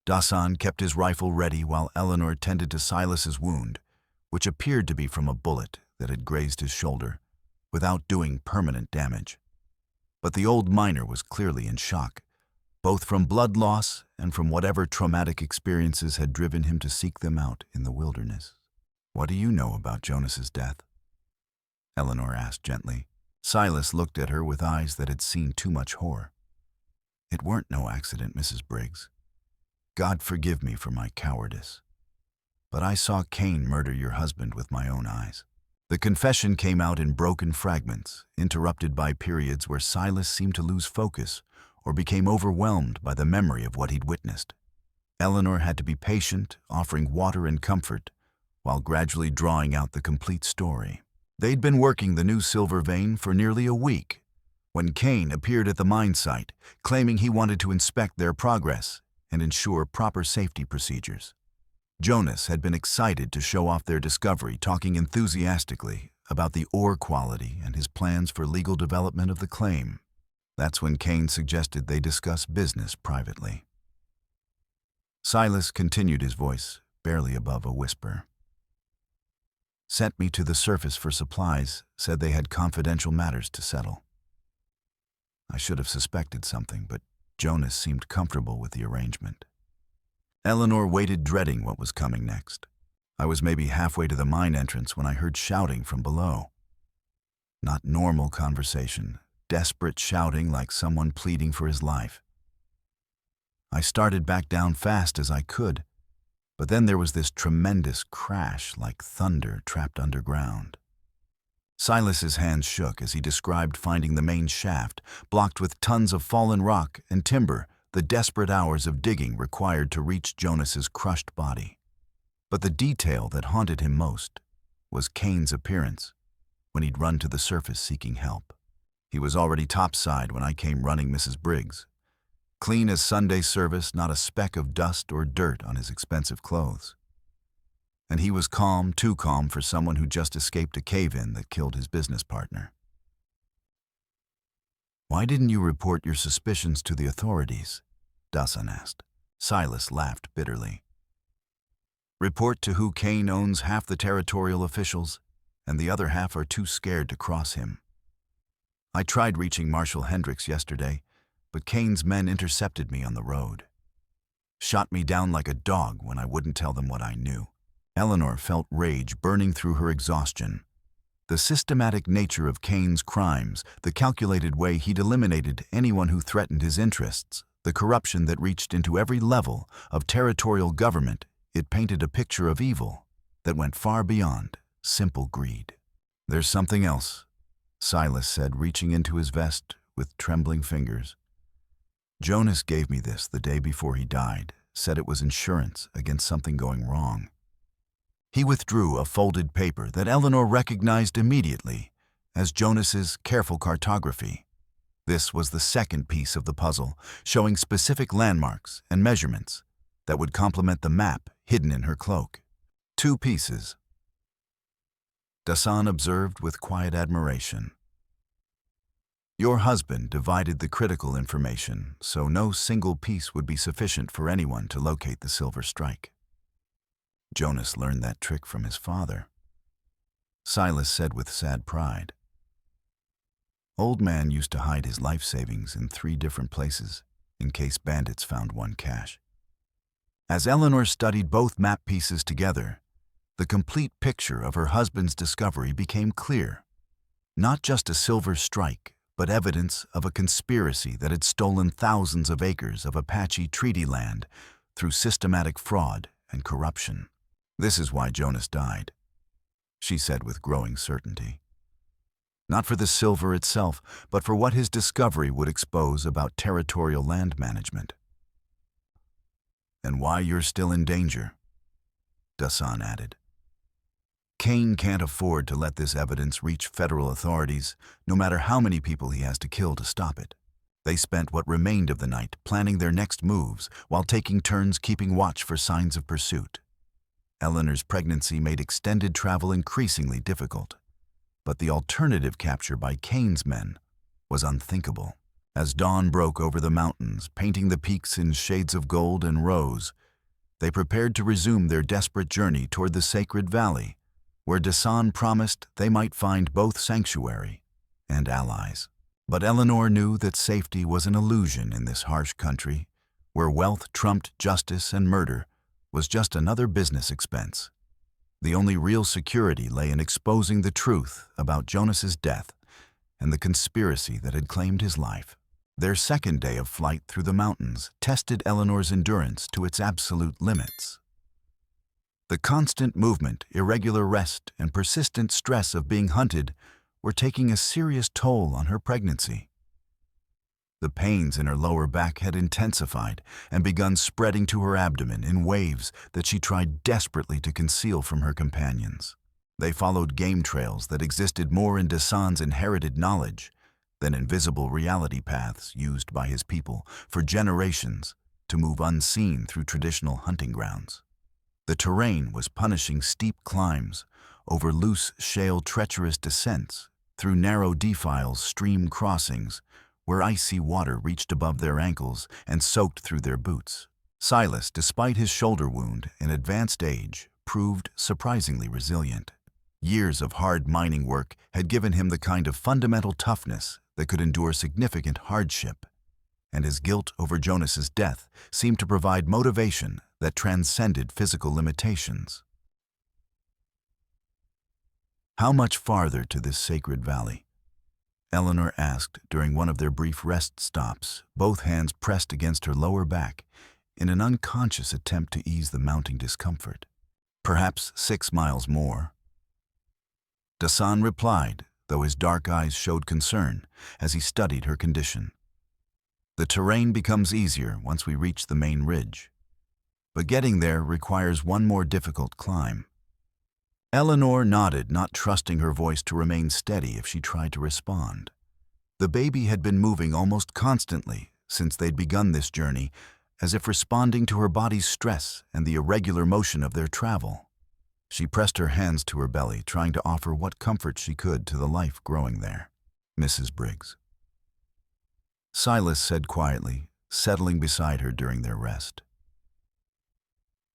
Dasan kept his rifle ready while Eleanor tended to Silas's wound, which appeared to be from a bullet that had grazed his shoulder, without doing permanent damage. But the old miner was clearly in shock, both from blood loss and from whatever traumatic experiences had driven him to seek them out in the wilderness. "What do you know about Jonas's death?" Eleanor asked gently. Silas looked at her with eyes that had seen too much horror. "It weren't no accident, Mrs. Briggs. God forgive me for my cowardice. But I saw Kane murder your husband with my own eyes." The confession came out in broken fragments, interrupted by periods where Silas seemed to lose focus or became overwhelmed by the memory of what he'd witnessed. Eleanor had to be patient, offering water and comfort, while gradually drawing out the complete story. They'd been working the new silver vein for nearly a week when Kane appeared at the mine site, claiming he wanted to inspect their progress and ensure proper safety procedures. Jonas had been excited to show off their discovery, talking enthusiastically about the ore quality and his plans for legal development of the claim. That's when Kane suggested they discuss business privately. Silas continued, his voice barely above a whisper. "Sent me to the surface for supplies, said they had confidential matters to settle. I should have suspected something, but Jonas seemed comfortable with the arrangement." Eleanor waited, dreading what was coming next. "I was maybe halfway to the mine entrance when I heard shouting from below. Not normal conversation, desperate shouting like someone pleading for his life. I started back down fast as I could, but then there was this tremendous crash like thunder trapped underground." Silas's hands shook as he described finding the main shaft, blocked with tons of fallen rock and timber, the desperate hours of digging required to reach Jonas's crushed body. But the detail that haunted him most was Kane's appearance when he'd run to the surface seeking help. "He was already topside when I came running, Mrs. Briggs. Clean as Sunday service, not a speck of dust or dirt on his expensive clothes. And he was calm, too calm for someone who just escaped a cave-in that killed his business partner." "Why didn't you report your suspicions to the authorities?" Dasan asked. Silas laughed bitterly. "Report to who Kane owns half the territorial officials, and the other half are too scared to cross him. I tried reaching Marshal Hendricks yesterday, but Kane's men intercepted me on the road. Shot me down like a dog when I wouldn't tell them what I knew." Eleanor felt rage burning through her exhaustion. The systematic nature of Kane's crimes, the calculated way he'd eliminated anyone who threatened his interests, the corruption that reached into every level of territorial government, it painted a picture of evil that went far beyond simple greed. "There's something else," Silas said, reaching into his vest with trembling fingers. "Jonas gave me this the day before he died, said it was insurance against something going wrong." He withdrew a folded paper that Eleanor recognized immediately as Jonas's careful cartography. This was the second piece of the puzzle, showing specific landmarks and measurements that would complement the map hidden in her cloak. "Two pieces," Dasan observed with quiet admiration. "Your husband divided the critical information, so no single piece would be sufficient for anyone to locate the silver strike. Jonas learned that trick from his father," Silas said with sad pride. "Old man used to hide his life savings in 3 different places in case bandits found one cache." As Eleanor studied both map pieces together, the complete picture of her husband's discovery became clear. Not just a silver strike, but evidence of a conspiracy that had stolen thousands of acres of Apache treaty land through systematic fraud and corruption. "This is why Jonas died," she said with growing certainty. "Not for the silver itself, but for what his discovery would expose about territorial land management." and why you're still in danger," Dasan added. "Kane can't afford to let this evidence reach federal authorities, no matter how many people he has to kill to stop it." They spent what remained of the night planning their next moves while taking turns keeping watch for signs of pursuit. Eleanor's pregnancy made extended travel increasingly difficult, but the alternative capture by Kane's men was unthinkable. As dawn broke over the mountains, painting the peaks in shades of gold and rose, they prepared to resume their desperate journey toward the sacred valley, where Dasan promised they might find both sanctuary and allies. But Eleanor knew that safety was an illusion in this harsh country, where wealth trumped justice and murder was just another business expense. The only real security lay in exposing the truth about Jonas's death and the conspiracy that had claimed his life. Their second day of flight through the mountains tested Eleanor's endurance to its absolute limits. The constant movement, irregular rest, and persistent stress of being hunted were taking a serious toll on her pregnancy. The pains in her lower back had intensified and begun spreading to her abdomen in waves that she tried desperately to conceal from her companions. They followed game trails that existed more in Dasan's inherited knowledge than invisible reality paths used by his people for generations to move unseen through traditional hunting grounds. The terrain was punishing steep climbs over loose shale, treacherous descents through narrow defiles, stream crossings where icy water reached above their ankles and soaked through their boots. Silas, despite his shoulder wound and advanced age, proved surprisingly resilient. Years of hard mining work had given him the kind of fundamental toughness that could endure significant hardship, and his guilt over Jonas's death seemed to provide motivation that transcended physical limitations. "How much farther to this sacred valley?" Eleanor asked during one of their brief rest stops, both hands pressed against her lower back in an unconscious attempt to ease the mounting discomfort. "Perhaps 6 miles more." Dasan replied, though his dark eyes showed concern as he studied her condition. "The terrain becomes easier once we reach the main ridge, but getting there requires one more difficult climb." Eleanor nodded, not trusting her voice to remain steady if she tried to respond. The baby had been moving almost constantly since they'd begun this journey, as if responding to her body's stress and the irregular motion of their travel. She pressed her hands to her belly, trying to offer what comfort she could to the life growing there. "Mrs. Briggs," Silas said quietly, settling beside her during their rest,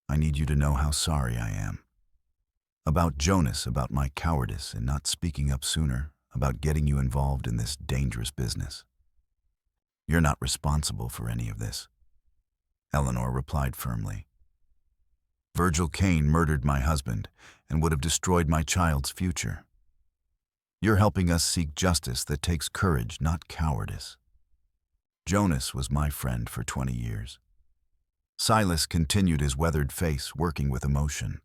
"I need you to know how sorry I am. About Jonas, about my cowardice in not speaking up sooner, about getting you involved in this dangerous business. You're not responsible for any of this," Eleanor replied firmly. "Virgil Kane murdered my husband and would have destroyed my child's future. You're helping us seek justice that takes courage, not cowardice. Jonas was my friend for 20 years. Silas continued, his weathered face working with emotion.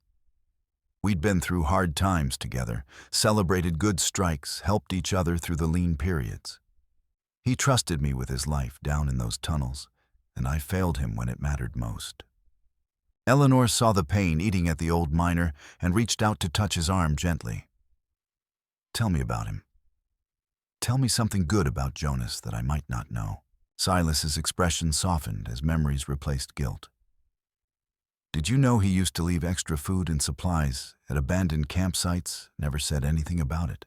We'd been through hard times together, celebrated good strikes, helped each other through the lean periods. He trusted me with his life down in those tunnels, and I failed him when it mattered most." Eleanor saw the pain eating at the old miner and reached out to touch his arm gently. "Tell me about him. Tell me something good about Jonas that I might not know." Silas's expression softened as memories replaced guilt. "Did you know he used to leave extra food and supplies at abandoned campsites, never said anything about it?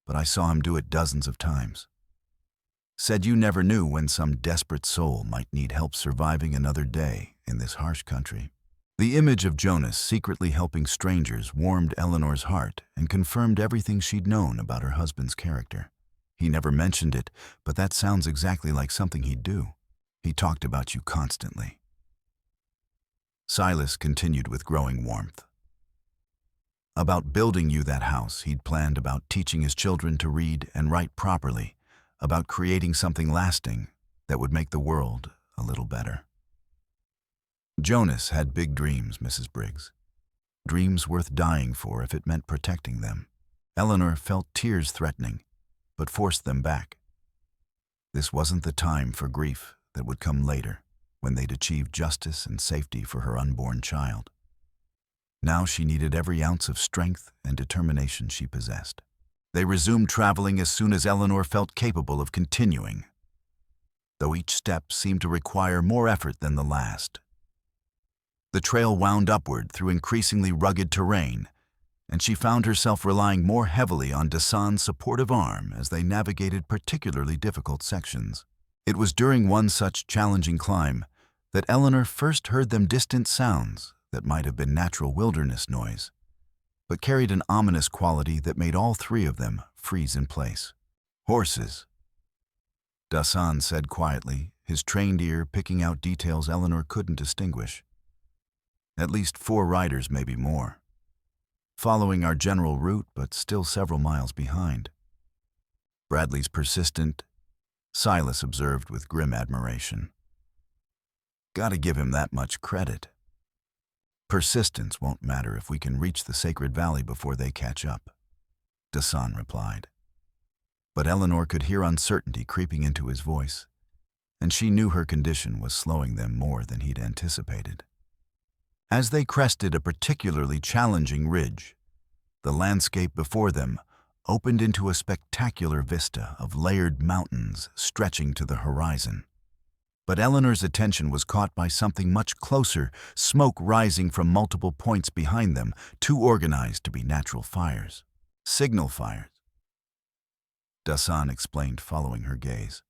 But I saw him do it dozens of times. Said you never knew when some desperate soul might need help surviving another day in this harsh country." The image of Jonas secretly helping strangers warmed Eleanor's heart and confirmed everything she'd known about her husband's character. He never mentioned it, but that sounds exactly like something he'd do. "He talked about you constantly." Silas continued with growing warmth. "About building you that house he'd planned, about teaching his children to read and write properly, about creating something lasting that would make the world a little better." Jonas had big dreams, Mrs. Briggs. Dreams worth dying for if it meant protecting them. Eleanor felt tears threatening, but forced them back. This wasn't the time for grief that would come later. when they'd achieved justice and safety for her unborn child. Now she needed every ounce of strength and determination she possessed. They resumed traveling as soon as Eleanor felt capable of continuing, though each step seemed to require more effort than the last. The trail wound upward through increasingly rugged terrain, and she found herself relying more heavily on Dasan's supportive arm as they navigated particularly difficult sections. It was during one such challenging climb that Eleanor first heard them distant sounds that might have been natural wilderness noise, but carried an ominous quality that made all three of them freeze in place. "Horses," Dasan said quietly, his trained ear picking out details Eleanor couldn't distinguish. "At least 4 riders, maybe more. Following our general route, but still several miles behind." Bradley's persistent, Silas observed with grim admiration. "Gotta give him that much credit. Persistence won't matter if we can reach the sacred valley before they catch up," Dasan replied. But Eleanor could hear uncertainty creeping into his voice, and she knew her condition was slowing them more than he'd anticipated. As they crested a particularly challenging ridge, the landscape before them opened into a spectacular vista of layered mountains stretching to the horizon. But Eleanor's attention was caught by something much closer, smoke rising from multiple points behind them, too organized to be natural fires. "Signal fires," Dasan explained, following her gaze.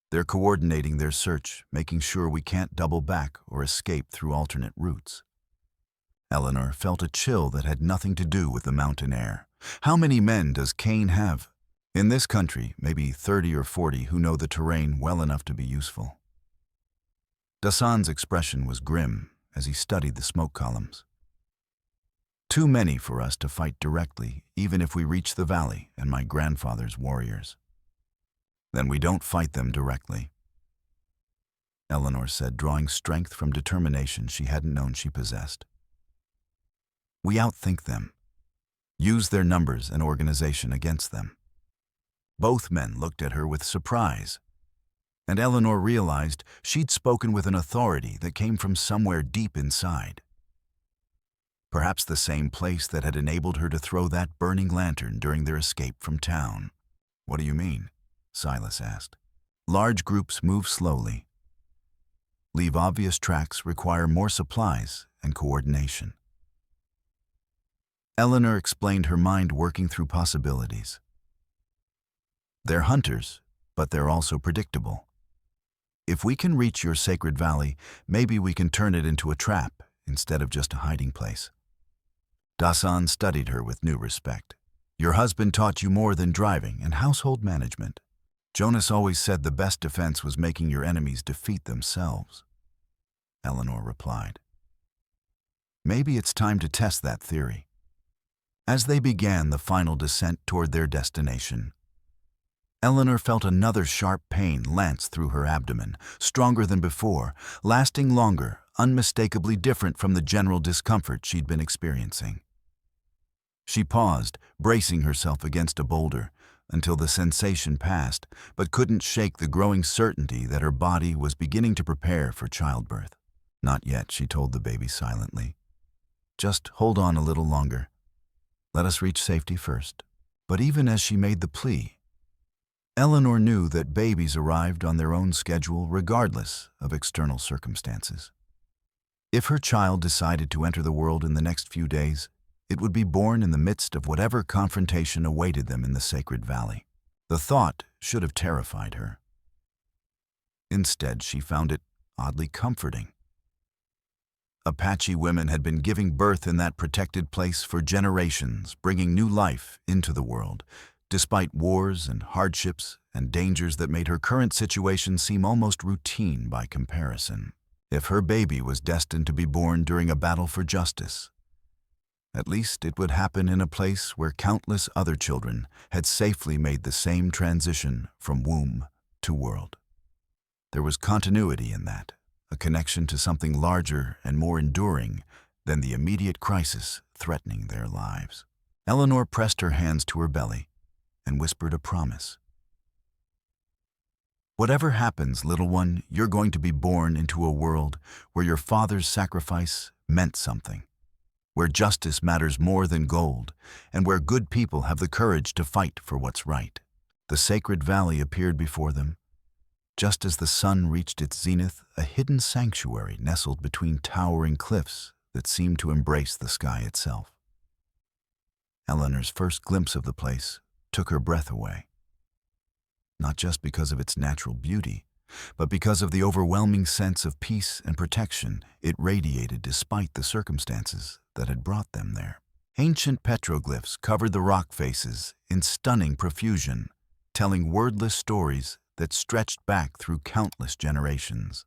"They're coordinating their search, making sure we can't double back or escape through alternate routes." Eleanor felt a chill that had nothing to do with the mountain air. How many men does Cain have? In this country, maybe 30 or 40 who know the terrain well enough to be useful. Dasan's expression was grim as he studied the smoke columns. "Too many for us to fight directly, even if we reach the valley and my grandfather's warriors." "Then we don't fight them directly," Eleanor said, drawing strength from determination she hadn't known she possessed. "We outthink them, use their numbers and organization against them." Both men looked at her with surprise, and Eleanor realized she'd spoken with an authority that came from somewhere deep inside. Perhaps the same place that had enabled her to throw that burning lantern during their escape from town. "What do you mean?" Silas asked. "Large groups move slowly, leave obvious tracks, require more supplies and coordination." Eleanor explained, her mind working through possibilities. "They're hunters, but they're also predictable. If we can reach your sacred valley, maybe we can turn it into a trap instead of just a hiding place." Dasan studied her with new respect. "Your husband taught you more than driving and household management. Jonas always said the best defense was making your enemies defeat themselves," Eleanor replied. "Maybe it's time to test that theory." As they began the final descent toward their destination, Eleanor felt another sharp pain lance through her abdomen, stronger than before, lasting longer, unmistakably different from the general discomfort she'd been experiencing. She paused, bracing herself against a boulder, until the sensation passed, but couldn't shake the growing certainty that her body was beginning to prepare for childbirth. "Not yet," she told the baby silently. "Just hold on a little longer. Let us reach safety first." But even as she made the plea, Eleanor knew that babies arrived on their own schedule regardless of external circumstances. If her child decided to enter the world in the next few days, it would be born in the midst of whatever confrontation awaited them in the sacred valley. The thought should have terrified her. Instead, she found it oddly comforting. Apache women had been giving birth in that protected place for generations, bringing new life into the world, despite wars and hardships and dangers that made her current situation seem almost routine by comparison. If her baby was destined to be born during a battle for justice, at least it would happen in a place where countless other children had safely made the same transition from womb to world. There was continuity in that, a connection to something larger and more enduring than the immediate crisis threatening their lives. Eleanor pressed her hands to her belly and whispered a promise. Whatever happens, little one, you're going to be born into a world where your father's sacrifice meant something, where justice matters more than gold, and where good people have the courage to fight for what's right. The sacred valley appeared before them. Just as the sun reached its zenith, a hidden sanctuary nestled between towering cliffs that seemed to embrace the sky itself. Eleanor's first glimpse of the place took her breath away, not just because of its natural beauty, but because of the overwhelming sense of peace and protection it radiated despite the circumstances that had brought them there. Ancient petroglyphs covered the rock faces in stunning profusion, telling wordless stories that stretched back through countless generations.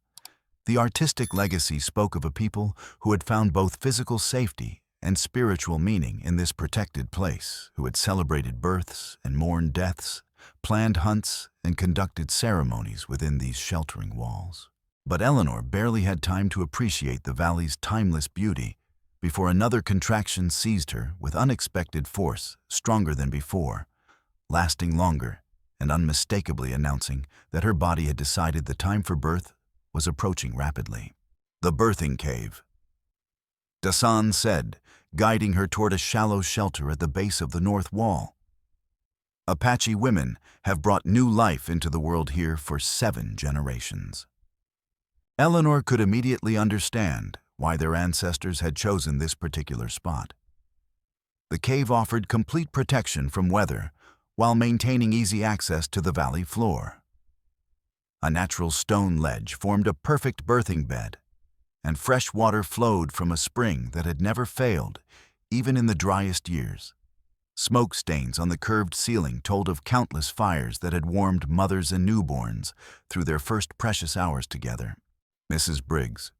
The artistic legacy spoke of a people who had found both physical safety and spiritual meaning in this protected place, who had celebrated births and mourned deaths, planned hunts, and conducted ceremonies within these sheltering walls. But Eleanor barely had time to appreciate the valley's timeless beauty before another contraction seized her with unexpected force, stronger than before, lasting longer and unmistakably announcing that her body had decided the time for birth was approaching rapidly. The birthing cave, Dasan said, guiding her toward a shallow shelter at the base of the north wall. Apache women have brought new life into the world here for 7 generations. Eleanor could immediately understand why their ancestors had chosen this particular spot. The cave offered complete protection from weather while maintaining easy access to the valley floor. A natural stone ledge formed a perfect birthing bed, and fresh water flowed from a spring that had never failed, even in the driest years. Smoke stains on the curved ceiling told of countless fires that had warmed mothers and newborns through their first precious hours together. Mrs. Briggs.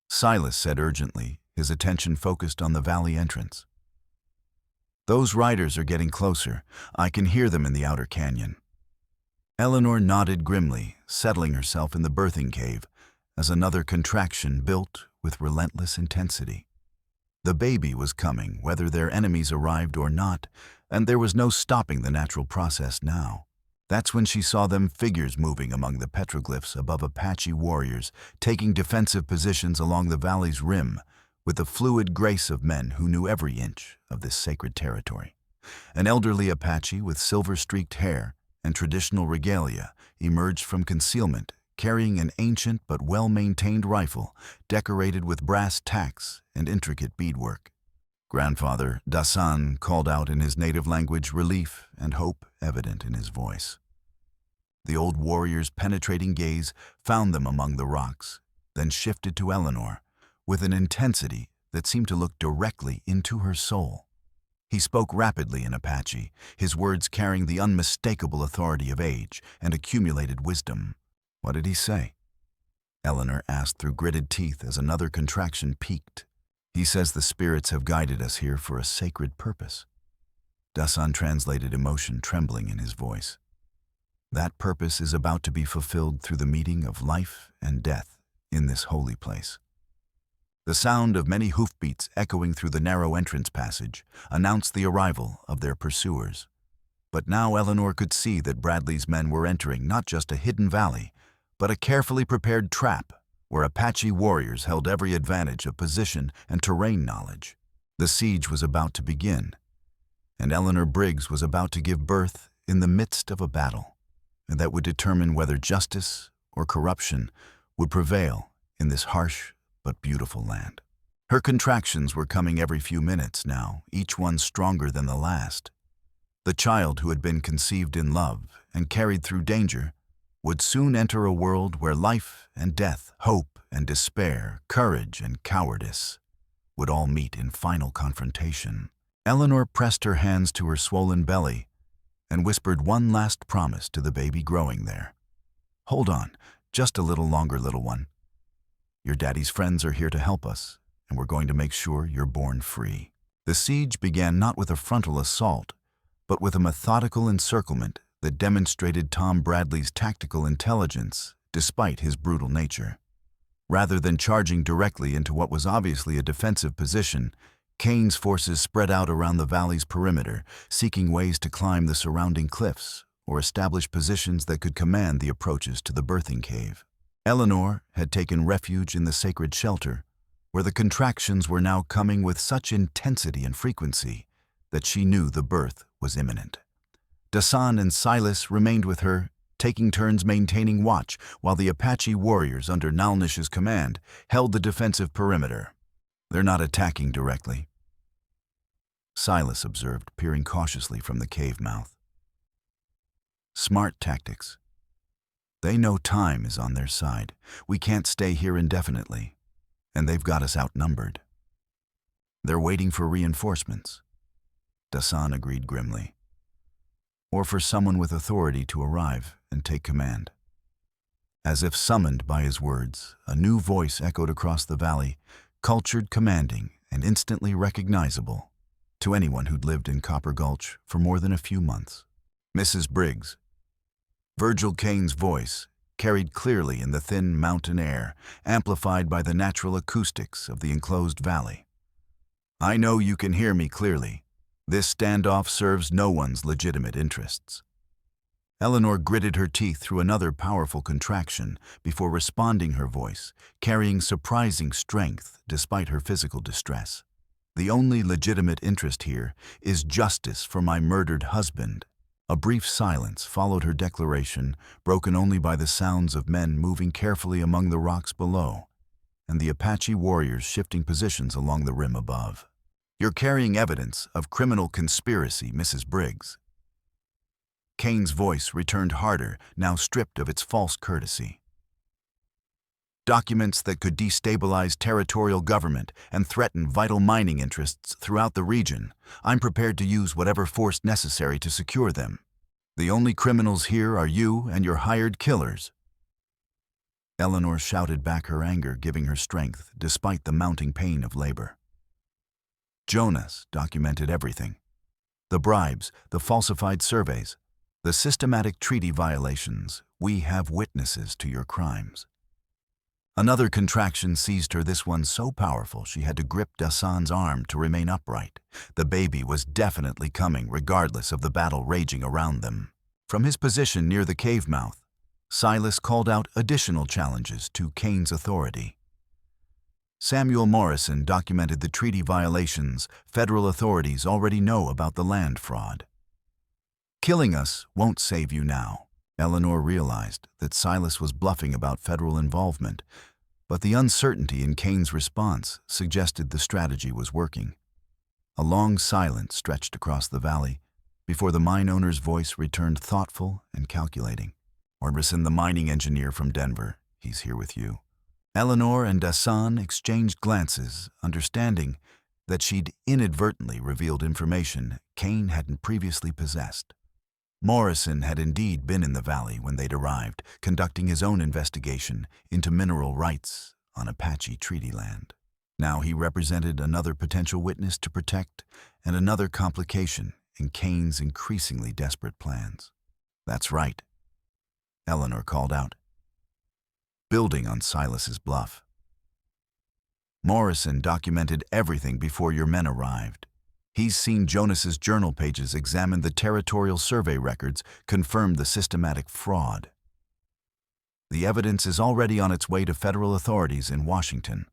Silas said urgently, his attention focused on the valley entrance. Those riders are getting closer. I can hear them in the outer canyon. Eleanor nodded grimly, settling herself in the birthing cave as another contraction built with relentless intensity. The baby was coming, whether their enemies arrived or not, and there was no stopping the natural process now. That's when she saw them figures moving among the petroglyphs above Apache warriors, taking defensive positions along the valley's rim, with the fluid grace of men who knew every inch of this sacred territory. An elderly Apache with silver-streaked hair and traditional regalia emerged from concealment, carrying an ancient but well-maintained rifle decorated with brass tacks and intricate beadwork. Grandfather Dasan called out in his native language, relief and hope evident in his voice. The old warrior's penetrating gaze found them among the rocks, then shifted to Eleanor, with an intensity that seemed to look directly into her soul. He spoke rapidly in Apache, his words carrying the unmistakable authority of age and accumulated wisdom. What did he say? Eleanor asked through gritted teeth as another contraction peaked. He says the spirits have guided us here for a sacred purpose. Dasan translated, emotion trembling in his voice. That purpose is about to be fulfilled through the meeting of life and death in this holy place. The sound of many hoofbeats echoing through the narrow entrance passage announced the arrival of their pursuers. But now Eleanor could see that Bradley's men were entering not just a hidden valley, but a carefully prepared trap where Apache warriors held every advantage of position and terrain knowledge. The siege was about to begin, and Eleanor Briggs was about to give birth in the midst of a battle, and that would determine whether justice or corruption would prevail in this harsh but beautiful land. Her contractions were coming every few minutes now, each one stronger than the last. The child who had been conceived in love and carried through danger would soon enter a world where life and death, hope and despair, courage and cowardice would all meet in final confrontation. Eleanor pressed her hands to her swollen belly and whispered one last promise to the baby growing there. Hold on, just a little longer, little one. Your daddy's friends are here to help us, and we're going to make sure you're born free. The siege began not with a frontal assault, but with a methodical encirclement that demonstrated Tom Bradley's tactical intelligence despite his brutal nature. Rather than charging directly into what was obviously a defensive position, Kane's forces spread out around the valley's perimeter, seeking ways to climb the surrounding cliffs or establish positions that could command the approaches to the birthing cave. Eleanor had taken refuge in the sacred shelter, where the contractions were now coming with such intensity and frequency that she knew the birth was imminent. Dasan and Silas remained with her, taking turns maintaining watch while the Apache warriors under Nalnish's command held the defensive perimeter. "They're not attacking directly," Silas observed, peering cautiously from the cave mouth. "Smart tactics. They know time is on their side. We can't stay here indefinitely, and they've got us outnumbered." "They're waiting for reinforcements," Dasan agreed grimly. "Or for someone with authority to arrive and take command." As if summoned by his words, a new voice echoed across the valley, cultured, commanding, and instantly recognizable to anyone who'd lived in Copper Gulch for more than a few months. "Mrs. Briggs." Virgil Kane's voice carried clearly in the thin mountain air, amplified by the natural acoustics of the enclosed valley. "I know you can hear me clearly. This standoff serves no one's legitimate interests." Eleanor gritted her teeth through another powerful contraction before responding, her voice carrying surprising strength despite her physical distress. "The only legitimate interest here is justice for my murdered husband." A brief silence followed her declaration, broken only by the sounds of men moving carefully among the rocks below and the Apache warriors shifting positions along the rim above. "You're carrying evidence of criminal conspiracy, Mrs. Briggs." Kane's voice returned harder, now stripped of its false courtesy. "Documents that could destabilize territorial government and threaten vital mining interests throughout the region. I'm prepared to use whatever force necessary to secure them. The only criminals here are you and your hired killers." Eleanor shouted back her anger, giving her strength despite the mounting pain of labor. "Jonas documented everything. The bribes, the falsified surveys, the systematic treaty violations. We have witnesses to your crimes." Another contraction seized her, this one so powerful she had to grip Dasan's arm to remain upright. The baby was definitely coming, regardless of the battle raging around them. From his position near the cave mouth, Silas called out additional challenges to Kane's authority. Samuel Morrison documented the treaty violations federal authorities already know about the land fraud. "Killing us won't save you now." Eleanor realized that Silas was bluffing about federal involvement, but the uncertainty in Kane's response suggested the strategy was working. A long silence stretched across the valley before the mine owner's voice returned, thoughtful and calculating. "Orbison, the mining engineer from Denver. He's here with you." Eleanor and Dasan exchanged glances, understanding that she'd inadvertently revealed information Kane hadn't previously possessed. Morrison had indeed been in the valley when they'd arrived, conducting his own investigation into mineral rights on Apache treaty land. Now he represented another potential witness to protect and another complication in Kane's increasingly desperate plans. "That's right," Eleanor called out, building on Silas's bluff. "Morrison documented everything before your men arrived. He's seen Jonas's journal pages, examined the territorial survey records, confirmed the systematic fraud. The evidence is already on its way to federal authorities in Washington."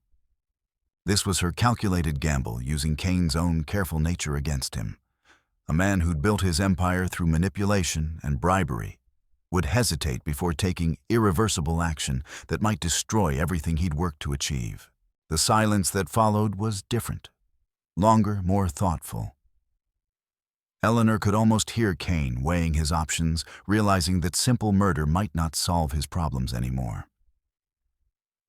This was her calculated gamble, using Kane's own careful nature against him. A man who'd built his empire through manipulation and bribery would hesitate before taking irreversible action that might destroy everything he'd worked to achieve. The silence that followed was different. Longer, more thoughtful. Eleanor could almost hear Kane weighing his options, realizing that simple murder might not solve his problems anymore.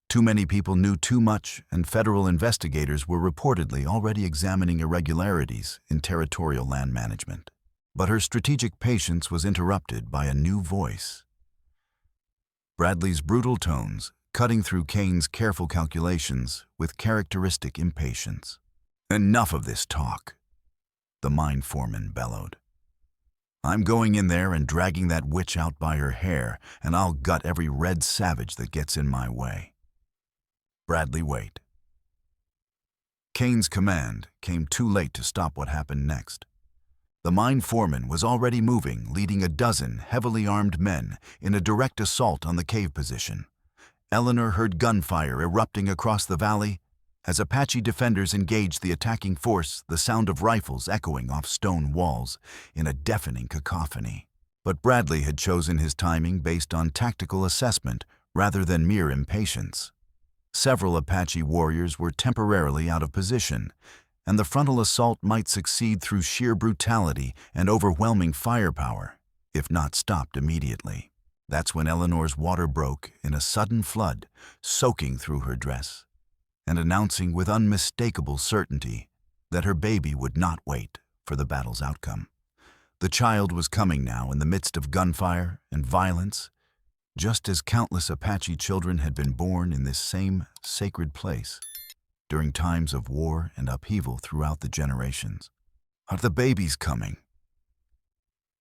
Too many people knew too much, and federal investigators were reportedly already examining irregularities in territorial land management. But her strategic patience was interrupted by a new voice. Bradley's brutal tones, cutting through Kane's careful calculations with characteristic impatience. "Enough of this talk," the mine foreman bellowed. "I'm going in there and dragging that witch out by her hair, and I'll gut every red savage that gets in my way." "Bradley, wait." Kane's command came too late to stop what happened next. The mine foreman was already moving, leading a dozen heavily armed men in a direct assault on the cave position. Eleanor heard gunfire erupting across the valley. As Apache defenders engaged the attacking force, the sound of rifles echoing off stone walls in a deafening cacophony. But Bradley had chosen his timing based on tactical assessment rather than mere impatience. Several Apache warriors were temporarily out of position, and the frontal assault might succeed through sheer brutality and overwhelming firepower, if not stopped immediately. That's when Eleanor's water broke in a sudden flood, soaking through her dress, and announcing with unmistakable certainty that her baby would not wait for the battle's outcome. The child was coming now in the midst of gunfire and violence, just as countless Apache children had been born in this same sacred place during times of war and upheaval throughout the generations. "Are the babies coming?"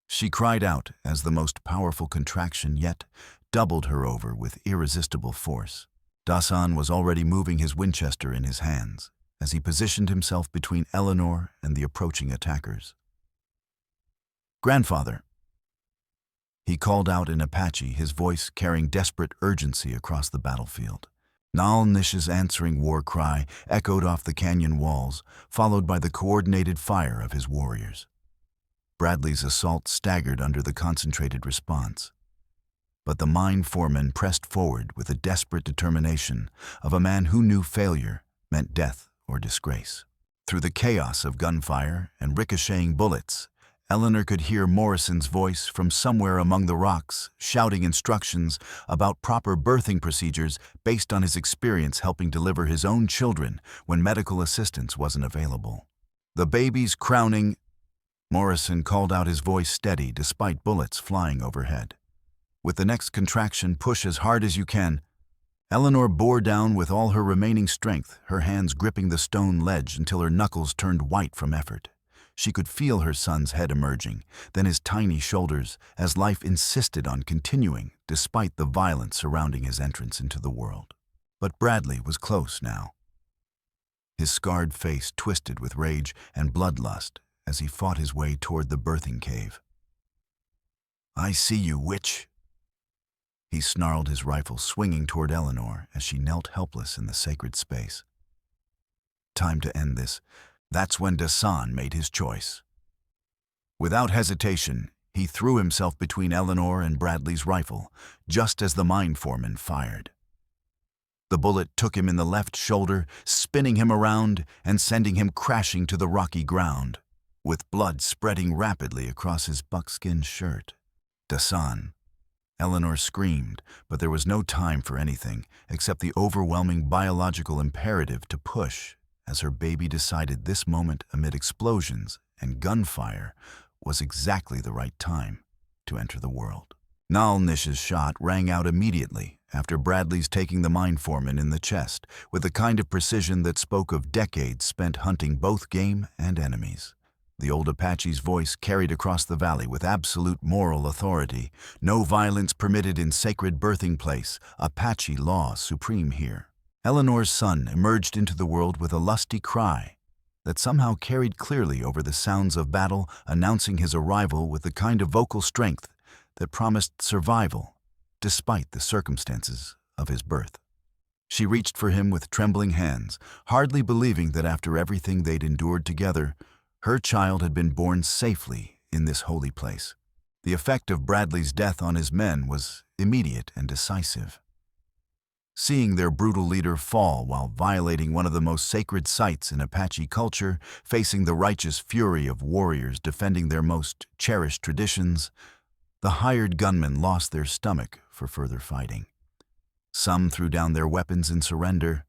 She cried out as the most powerful contraction yet doubled her over with irresistible force. Dasan was already moving his Winchester in his hands as he positioned himself between Eleanor and the approaching attackers. "Grandfather," he called out in Apache, his voice carrying desperate urgency across the battlefield. Nal Nish's answering war cry echoed off the canyon walls, followed by the coordinated fire of his warriors. Bradley's assault staggered under the concentrated response. But the mine foreman pressed forward with the desperate determination of a man who knew failure meant death or disgrace. Through the chaos of gunfire and ricocheting bullets, Eleanor could hear Morrison's voice from somewhere among the rocks, shouting instructions about proper birthing procedures based on his experience helping deliver his own children when medical assistance wasn't available. "The baby's crowning," Morrison called out, his voice steady despite bullets flying overhead. With the next contraction, "Push as hard as you can." Eleanor bore down with all her remaining strength, her hands gripping the stone ledge until her knuckles turned white from effort. She could feel her son's head emerging, then his tiny shoulders, as life insisted on continuing despite the violence surrounding his entrance into the world. But Bradley was close now. His scarred face twisted with rage and bloodlust as he fought his way toward the birthing cave. "I see you, witch!" He snarled, his rifle swinging toward Eleanor as she knelt helpless in the sacred space. Time to end this. That's when Dasan made his choice. Without hesitation, he threw himself between Eleanor and Bradley's rifle, just as the mine foreman fired. The bullet took him in the left shoulder, spinning him around and sending him crashing to the rocky ground, with blood spreading rapidly across his buckskin shirt. "Dasan!" Eleanor screamed, but there was no time for anything except the overwhelming biological imperative to push, as her baby decided this moment amid explosions and gunfire was exactly the right time to enter the world. Nal Nish's shot rang out immediately after Bradley's, taking the mine foreman in the chest with the kind of precision that spoke of decades spent hunting both game and enemies. The old Apache's voice carried across the valley with absolute moral authority. No violence permitted in sacred birthing place, Apache law supreme here. Eleanor's son emerged into the world with a lusty cry that somehow carried clearly over the sounds of battle, announcing his arrival with the kind of vocal strength that promised survival despite the circumstances of his birth. She reached for him with trembling hands, hardly believing that after everything they'd endured together, her child had been born safely in this holy place. The effect of Bradley's death on his men was immediate and decisive. Seeing their brutal leader fall while violating one of the most sacred sites in Apache culture, facing the righteous fury of warriors defending their most cherished traditions, the hired gunmen lost their stomach for further fighting. Some threw down their weapons in surrender,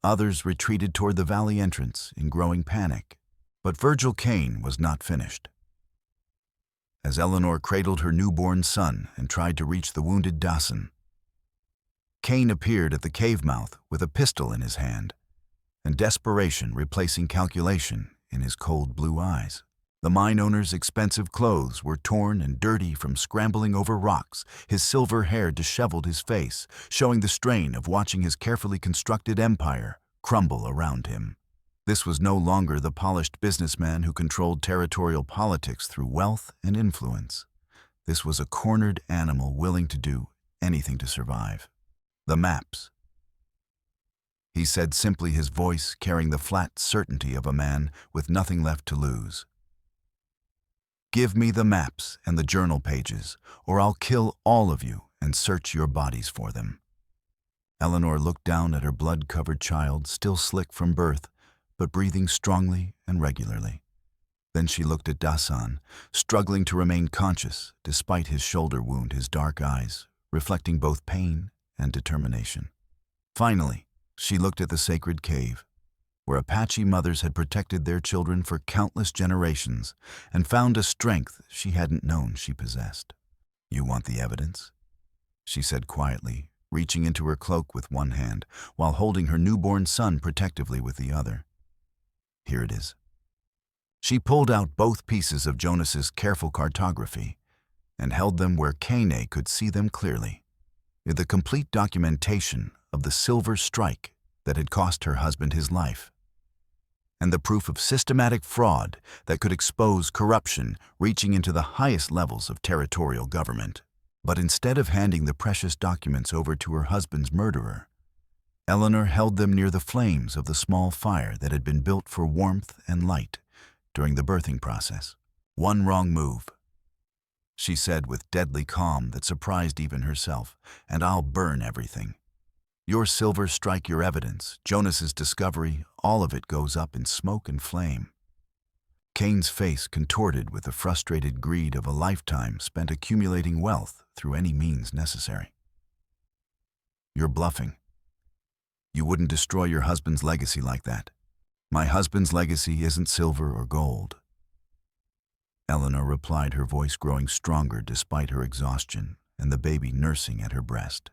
others retreated toward the valley entrance in growing panic. But Virgil Kane was not finished. As Eleanor cradled her newborn son and tried to reach the wounded Dasan, Kane appeared at the cave mouth with a pistol in his hand, and desperation replacing calculation in his cold blue eyes. The mine owner's expensive clothes were torn and dirty from scrambling over rocks. His silver hair disheveled his face, showing the strain of watching his carefully constructed empire crumble around him. This was no longer the polished businessman who controlled territorial politics through wealth and influence. This was a cornered animal willing to do anything to survive. "The maps," he said simply, his voice carrying the flat certainty of a man with nothing left to lose. "Give me the maps and the journal pages, or I'll kill all of you and search your bodies for them." Eleanor looked down at her blood-covered child, still slick from birth, but breathing strongly and regularly. Then she looked at Dasan, struggling to remain conscious despite his shoulder wound, his dark eyes reflecting both pain and determination. Finally, she looked at the sacred cave, where Apache mothers had protected their children for countless generations, and found a strength she hadn't known she possessed. "You want the evidence?" she said quietly, reaching into her cloak with one hand, while holding her newborn son protectively with the other. "Here it is." She pulled out both pieces of Jonas's careful cartography and held them where Kane could see them clearly. The complete documentation of the silver strike that had cost her husband his life, and the proof of systematic fraud that could expose corruption reaching into the highest levels of territorial government. But instead of handing the precious documents over to her husband's murderer, Eleanor held them near the flames of the small fire that had been built for warmth and light during the birthing process. "One wrong move," she said with deadly calm that surprised even herself, "and I'll burn everything. Your silver strike, your evidence, Jonas's discovery, all of it goes up in smoke and flame." Kane's face contorted with the frustrated greed of a lifetime spent accumulating wealth through any means necessary. "You're bluffing. You wouldn't destroy your husband's legacy like that. My husband's legacy isn't silver or gold," Eleanor replied, her voice growing stronger despite her exhaustion and the baby nursing at her breast.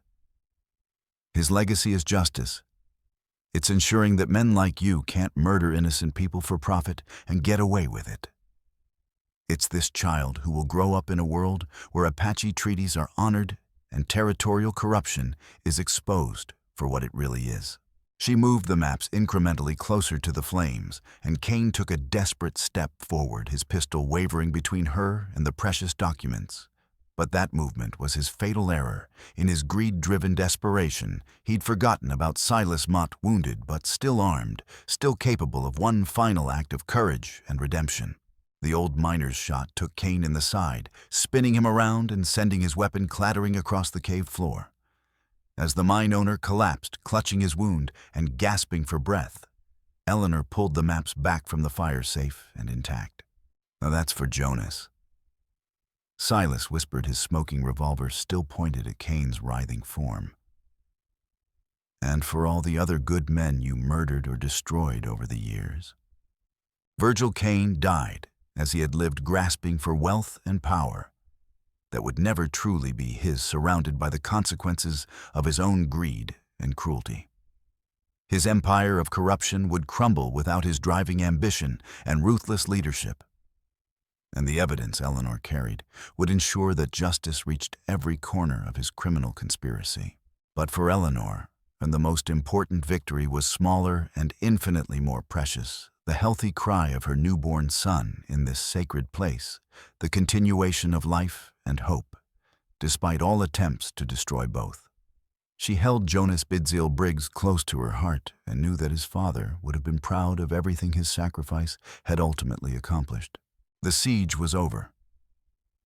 "His legacy is justice. It's ensuring that men like you can't murder innocent people for profit and get away with it. It's this child who will grow up in a world where Apache treaties are honored and territorial corruption is exposed for what it really is." She moved the maps incrementally closer to the flames, and Kane took a desperate step forward, his pistol wavering between her and the precious documents. But that movement was his fatal error. In his greed-driven desperation, he'd forgotten about Silas Mott, wounded but still armed, still capable of one final act of courage and redemption. The old miner's shot took Kane in the side, spinning him around and sending his weapon clattering across the cave floor. As the mine owner collapsed, clutching his wound and gasping for breath, Eleanor pulled the maps back from the fire safe and intact. "Now that's for Jonas," Silas whispered, his smoking revolver still pointed at Kane's writhing form. "And for all the other good men you murdered or destroyed over the years." Virgil Kane died as he had lived, grasping for wealth and power that would never truly be his, surrounded by the consequences of his own greed and cruelty. His empire of corruption would crumble without his driving ambition and ruthless leadership. And the evidence Eleanor carried would ensure that justice reached every corner of his criminal conspiracy. But for Eleanor, and the most important victory was smaller and infinitely more precious, the healthy cry of her newborn son in this sacred place, the continuation of life and hope, despite all attempts to destroy both. She held Jonas Bidziel Briggs close to her heart and knew that his father would have been proud of everything his sacrifice had ultimately accomplished. The siege was over.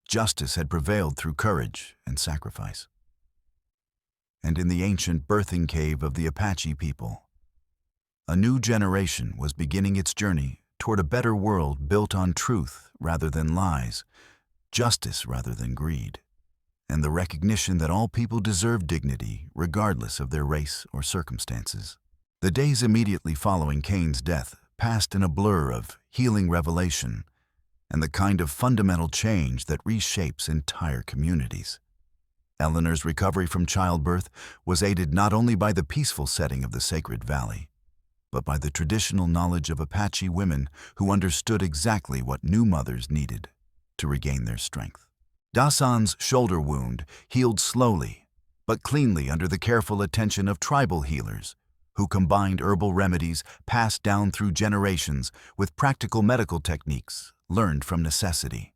Justice had prevailed through courage and sacrifice. And in the ancient birthing cave of the Apache people, a new generation was beginning its journey toward a better world built on truth rather than lies, justice rather than greed, and the recognition that all people deserve dignity regardless of their race or circumstances. The days immediately following Kane's death passed in a blur of healing revelation and the kind of fundamental change that reshapes entire communities. Eleanor's recovery from childbirth was aided not only by the peaceful setting of the sacred valley, but by the traditional knowledge of Apache women who understood exactly what new mothers needed to regain their strength. Dasan's shoulder wound healed slowly, but cleanly under the careful attention of tribal healers who combined herbal remedies passed down through generations with practical medical techniques learned from necessity.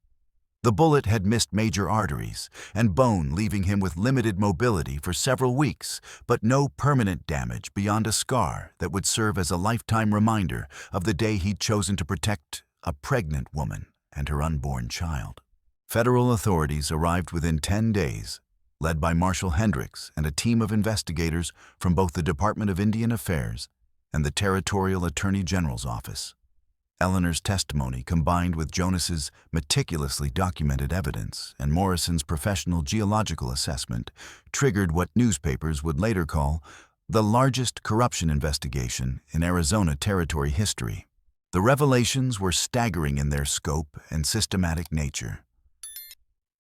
The bullet had missed major arteries and bone, leaving him with limited mobility for several weeks, but no permanent damage beyond a scar that would serve as a lifetime reminder of the day he'd chosen to protect a pregnant woman and her unborn child. Federal authorities arrived within 10 days, led by Marshal Hendricks and a team of investigators from both the Department of Indian Affairs and the Territorial Attorney General's office. Eleanor's testimony, combined with Jonas's meticulously documented evidence and Morrison's professional geological assessment, triggered what newspapers would later call the largest corruption investigation in Arizona Territory history. The revelations were staggering in their scope and systematic nature.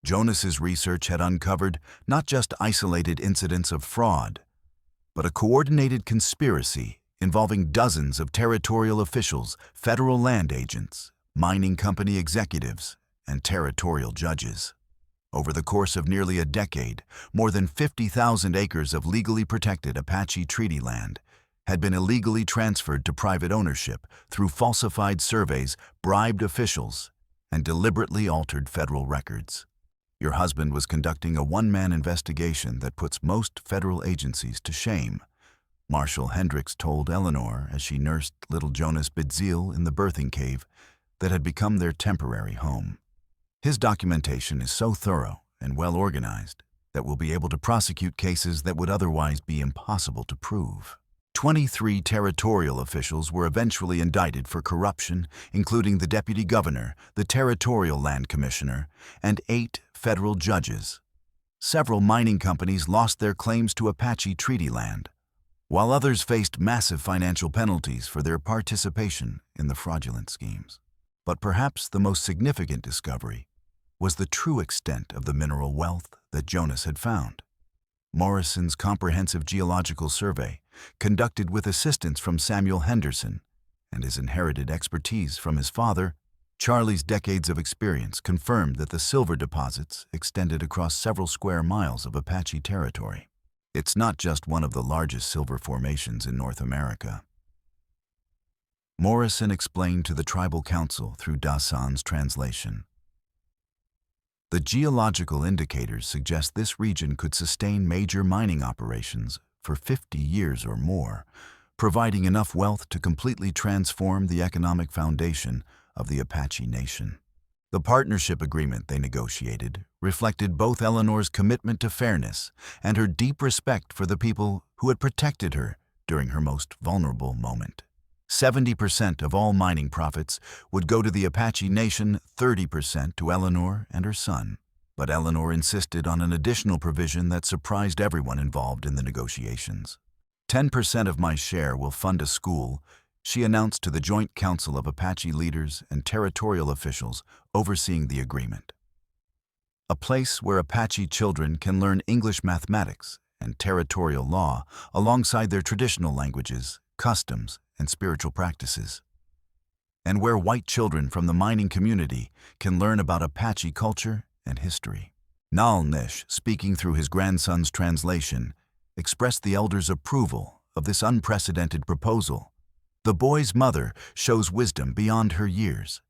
Jonas's research had uncovered not just isolated incidents of fraud, but a coordinated conspiracy involving dozens of territorial officials, federal land agents, mining company executives, and territorial judges. Over the course of nearly a decade, more than 50,000 acres of legally protected Apache treaty land had been illegally transferred to private ownership through falsified surveys, bribed officials, and deliberately altered federal records. Your husband was conducting a one-man investigation that puts most federal agencies to shame, Marshal Hendricks told Eleanor as she nursed little Jonas Bidzil in the birthing cave that had become their temporary home. His documentation is so thorough and well organized that we'll be able to prosecute cases that would otherwise be impossible to prove. 23 territorial officials were eventually indicted for corruption, including the deputy governor, the territorial land commissioner, and 8 federal judges. Several mining companies lost their claims to Apache treaty land, while others faced massive financial penalties for their participation in the fraudulent schemes. But perhaps the most significant discovery was the true extent of the mineral wealth that Jonas had found. Morrison's comprehensive geological survey, conducted with assistance from Samuel Henderson and his inherited expertise from his father, Charlie's decades of experience confirmed that the silver deposits extended across several square miles of Apache territory. It's not just one of the largest silver formations in North America. Morrison explained to the tribal council through Dassan's translation. The geological indicators suggest this region could sustain major mining operations for 50 years or more, providing enough wealth to completely transform the economic foundation of the Apache Nation. The partnership agreement they negotiated reflected both Eleanor's commitment to fairness and her deep respect for the people who had protected her during her most vulnerable moment. 70% of all mining profits would go to the Apache Nation, 30% to Eleanor and her son. But Eleanor insisted on an additional provision that surprised everyone involved in the negotiations. 10% of my share will fund a school, she announced to the Joint Council of Apache leaders and territorial officials overseeing the agreement. A place where Apache children can learn English mathematics and territorial law alongside their traditional languages, customs, and spiritual practices. And where white children from the mining community can learn about Apache culture and history. Nal Nish, speaking through his grandson's translation, expressed the elders' approval of this unprecedented proposal. The boy's mother shows wisdom beyond her years.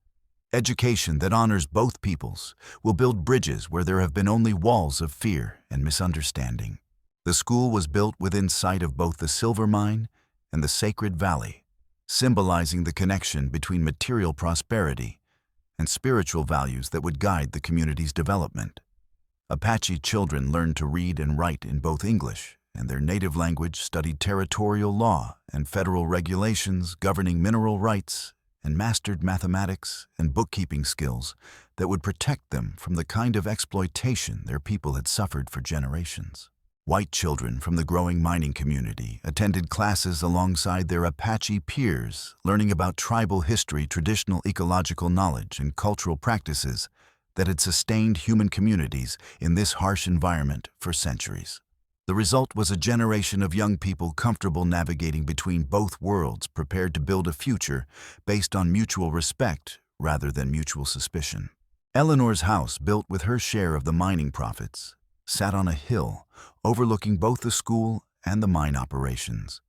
Education that honors both peoples will build bridges where there have been only walls of fear and misunderstanding. The school was built within sight of both the silver mine and the sacred valley, symbolizing the connection between material prosperity and spiritual values that would guide the community's development. Apache children learned to read and write in both English and their native language, studied territorial law and federal regulations governing mineral rights, and mastered mathematics and bookkeeping skills that would protect them from the kind of exploitation their people had suffered for generations. White children from the growing mining community attended classes alongside their Apache peers, learning about tribal history, traditional ecological knowledge, and cultural practices that had sustained human communities in this harsh environment for centuries. The result was a generation of young people comfortable navigating between both worlds, prepared to build a future based on mutual respect rather than mutual suspicion. Eleanor's house, built with her share of the mining profits, sat on a hill overlooking both the school and the mine operations.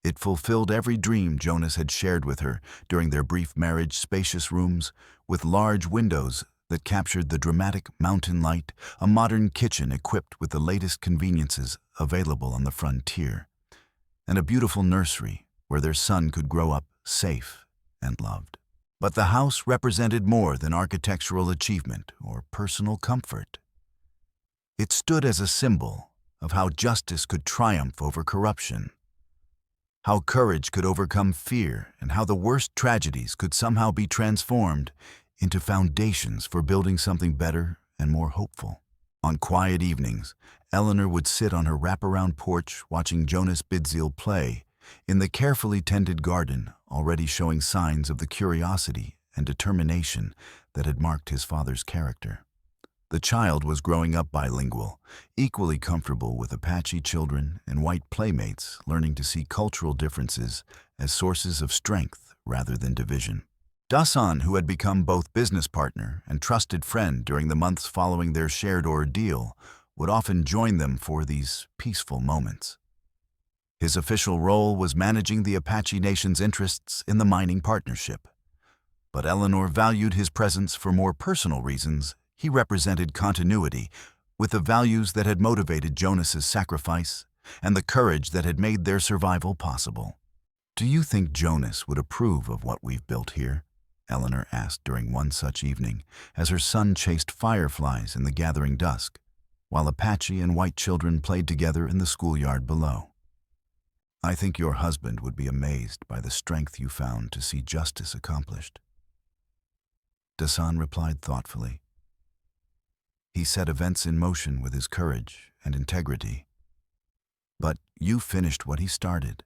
It fulfilled every dream Jonas had shared with her during their brief marriage. Spacious rooms with large windows that captured the dramatic mountain light, a modern kitchen equipped with the latest conveniences available on the frontier, and a beautiful nursery where their son could grow up safe and loved. But the house represented more than architectural achievement or personal comfort. It stood as a symbol of how justice could triumph over corruption, how courage could overcome fear, and how the worst tragedies could somehow be transformed into foundations for building something better and more hopeful. On quiet evenings, Eleanor would sit on her wraparound porch watching Jonas Bidziel play in the carefully tended garden, already showing signs of the curiosity and determination that had marked his father's character. The child was growing up bilingual, equally comfortable with Apache children and white playmates, learning to see cultural differences as sources of strength rather than division. Dasan, who had become both business partner and trusted friend during the months following their shared ordeal, would often join them for these peaceful moments. His official role was managing the Apache Nation's interests in the mining partnership. But Eleanor valued his presence for more personal reasons. He represented continuity with the values that had motivated Jonas's sacrifice and the courage that had made their survival possible. "Do you think Jonas would approve of what we've built here?" Eleanor asked during one such evening, as her son chased fireflies in the gathering dusk, while Apache and white children played together in the schoolyard below. "I think your husband would be amazed by the strength you found to see justice accomplished." Dasan replied thoughtfully. "He set events in motion with his courage and integrity. But you finished what he started.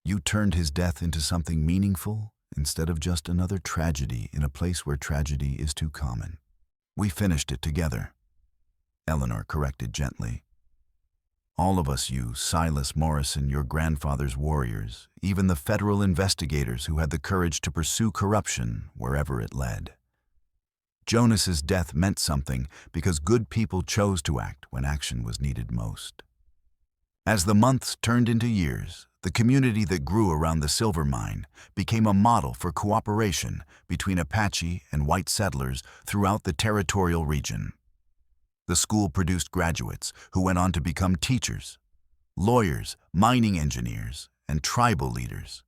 You turned his death into something meaningful instead of just another tragedy in a place where tragedy is too common." "We finished it together," Eleanor corrected gently. "All of us, you, Silas Morrison, your grandfather's warriors, even the federal investigators who had the courage to pursue corruption wherever it led. Jonas's death meant something because good people chose to act when action was needed most." As the months turned into years, the community that grew around the silver mine became a model for cooperation between Apache and white settlers throughout the territorial region. The school produced graduates who went on to become teachers, lawyers, mining engineers, and tribal leaders,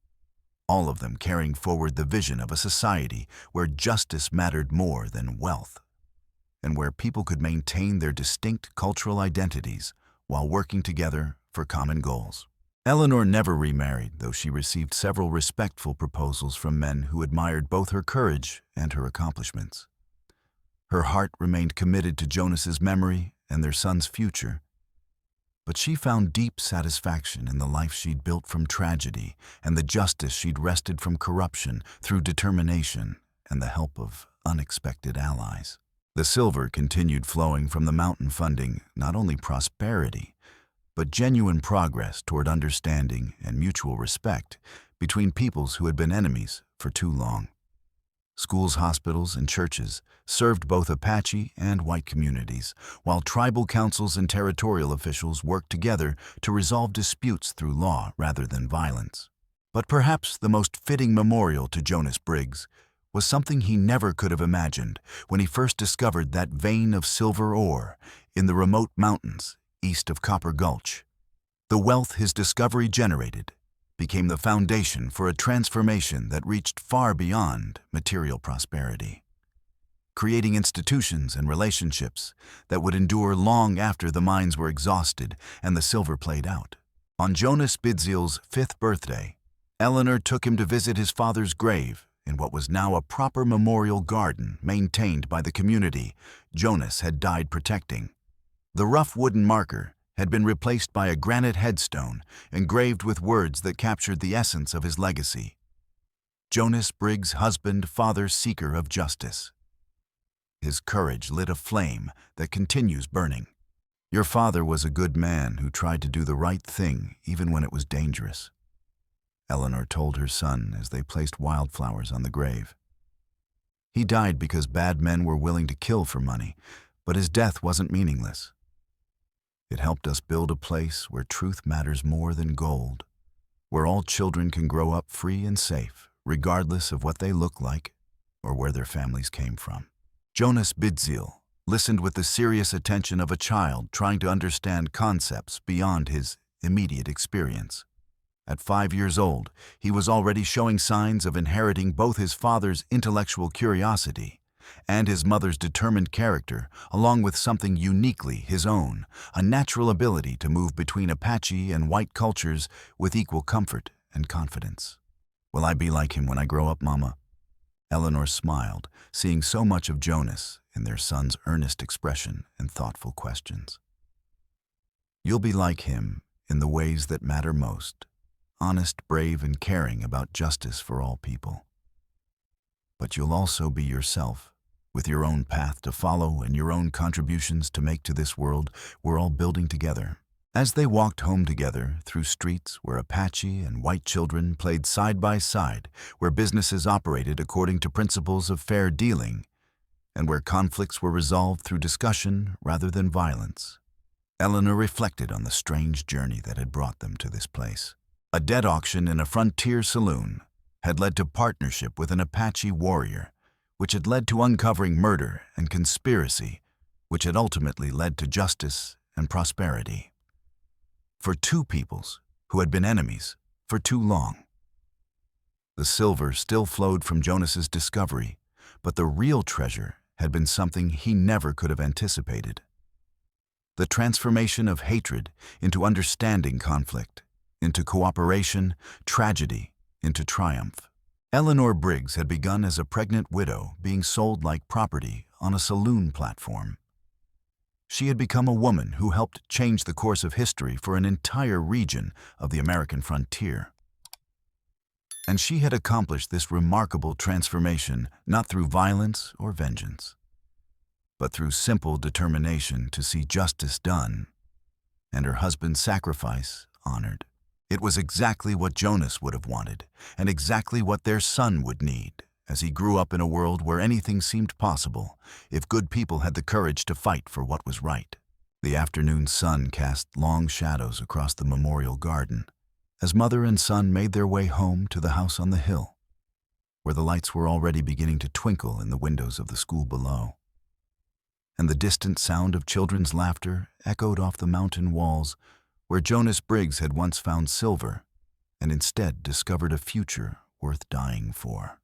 all of them carrying forward the vision of a society where justice mattered more than wealth, and where people could maintain their distinct cultural identities while working together for common goals. Eleanor never remarried, though she received several respectful proposals from men who admired both her courage and her accomplishments. Her heart remained committed to Jonas's memory and their son's future, but she found deep satisfaction in the life she'd built from tragedy and the justice she'd wrested from corruption through determination and the help of unexpected allies. The silver continued flowing from the mountain, funding not only prosperity, but genuine progress toward understanding and mutual respect between peoples who had been enemies for too long. Schools, hospitals, and churches served both Apache and white communities, while tribal councils and territorial officials worked together to resolve disputes through law rather than violence. But perhaps the most fitting memorial to Jonas Briggs was something he never could have imagined when he first discovered that vein of silver ore in the remote mountains east of Copper Gulch. The wealth his discovery generated became the foundation for a transformation that reached far beyond material prosperity, creating institutions and relationships that would endure long after the mines were exhausted and the silver played out. On Jonas Bidziel's 5th birthday, Eleanor took him to visit his father's grave in what was now a proper memorial garden maintained by the community Jonas had died protecting. The rough wooden marker had been replaced by a granite headstone engraved with words that captured the essence of his legacy. Jonas Briggs, husband, father, seeker of justice. His courage lit a flame that continues burning. Your father was a good man who tried to do the right thing even when it was dangerous, Eleanor told her son as they placed wildflowers on the grave. He died because bad men were willing to kill for money, but his death wasn't meaningless. It helped us build a place where truth matters more than gold. where all children can grow up free and safe, regardless of what they look like or where their families came from. Jonas Bidziel listened with the serious attention of a child trying to understand concepts beyond his immediate experience. At 5 years old, he was already showing signs of inheriting both his father's intellectual curiosity and his mother's determined character, along with something uniquely his own, a natural ability to move between Apache and white cultures with equal comfort and confidence. "Will I be like him when I grow up, Mama?" Eleanor smiled, seeing so much of Jonas in their son's earnest expression and thoughtful questions. "You'll be like him in the ways that matter most, honest, brave, and caring about justice for all people. But you'll also be yourself, with your own path to follow and your own contributions to make to this world we're all building together." As they walked home together through streets where Apache and white children played side by side, where businesses operated according to principles of fair dealing, and where conflicts were resolved through discussion rather than violence, Eleanor reflected on the strange journey that had brought them to this place. A debt auction in a frontier saloon had led to partnership with an Apache warrior, which had led to uncovering murder and conspiracy, which had ultimately led to justice and prosperity. For two peoples who had been enemies for too long. The silver still flowed from Jonas's discovery, but the real treasure had been something he never could have anticipated. The transformation of hatred into understanding conflict, into cooperation, tragedy into triumph. Eleanor Briggs had begun as a pregnant widow being sold like property on a saloon platform. She had become a woman who helped change the course of history for an entire region of the American frontier. And she had accomplished this remarkable transformation not through violence or vengeance, but through simple determination to see justice done and her husband's sacrifice honored. It was exactly what Jonas would have wanted, and exactly what their son would need, as he grew up in a world where anything seemed possible if good people had the courage to fight for what was right. The afternoon sun cast long shadows across the memorial garden as mother and son made their way home to the house on the hill, where the lights were already beginning to twinkle in the windows of the school below. And the distant sound of children's laughter echoed off the mountain walls where Jonas Briggs had once found silver and instead discovered a future worth dying for.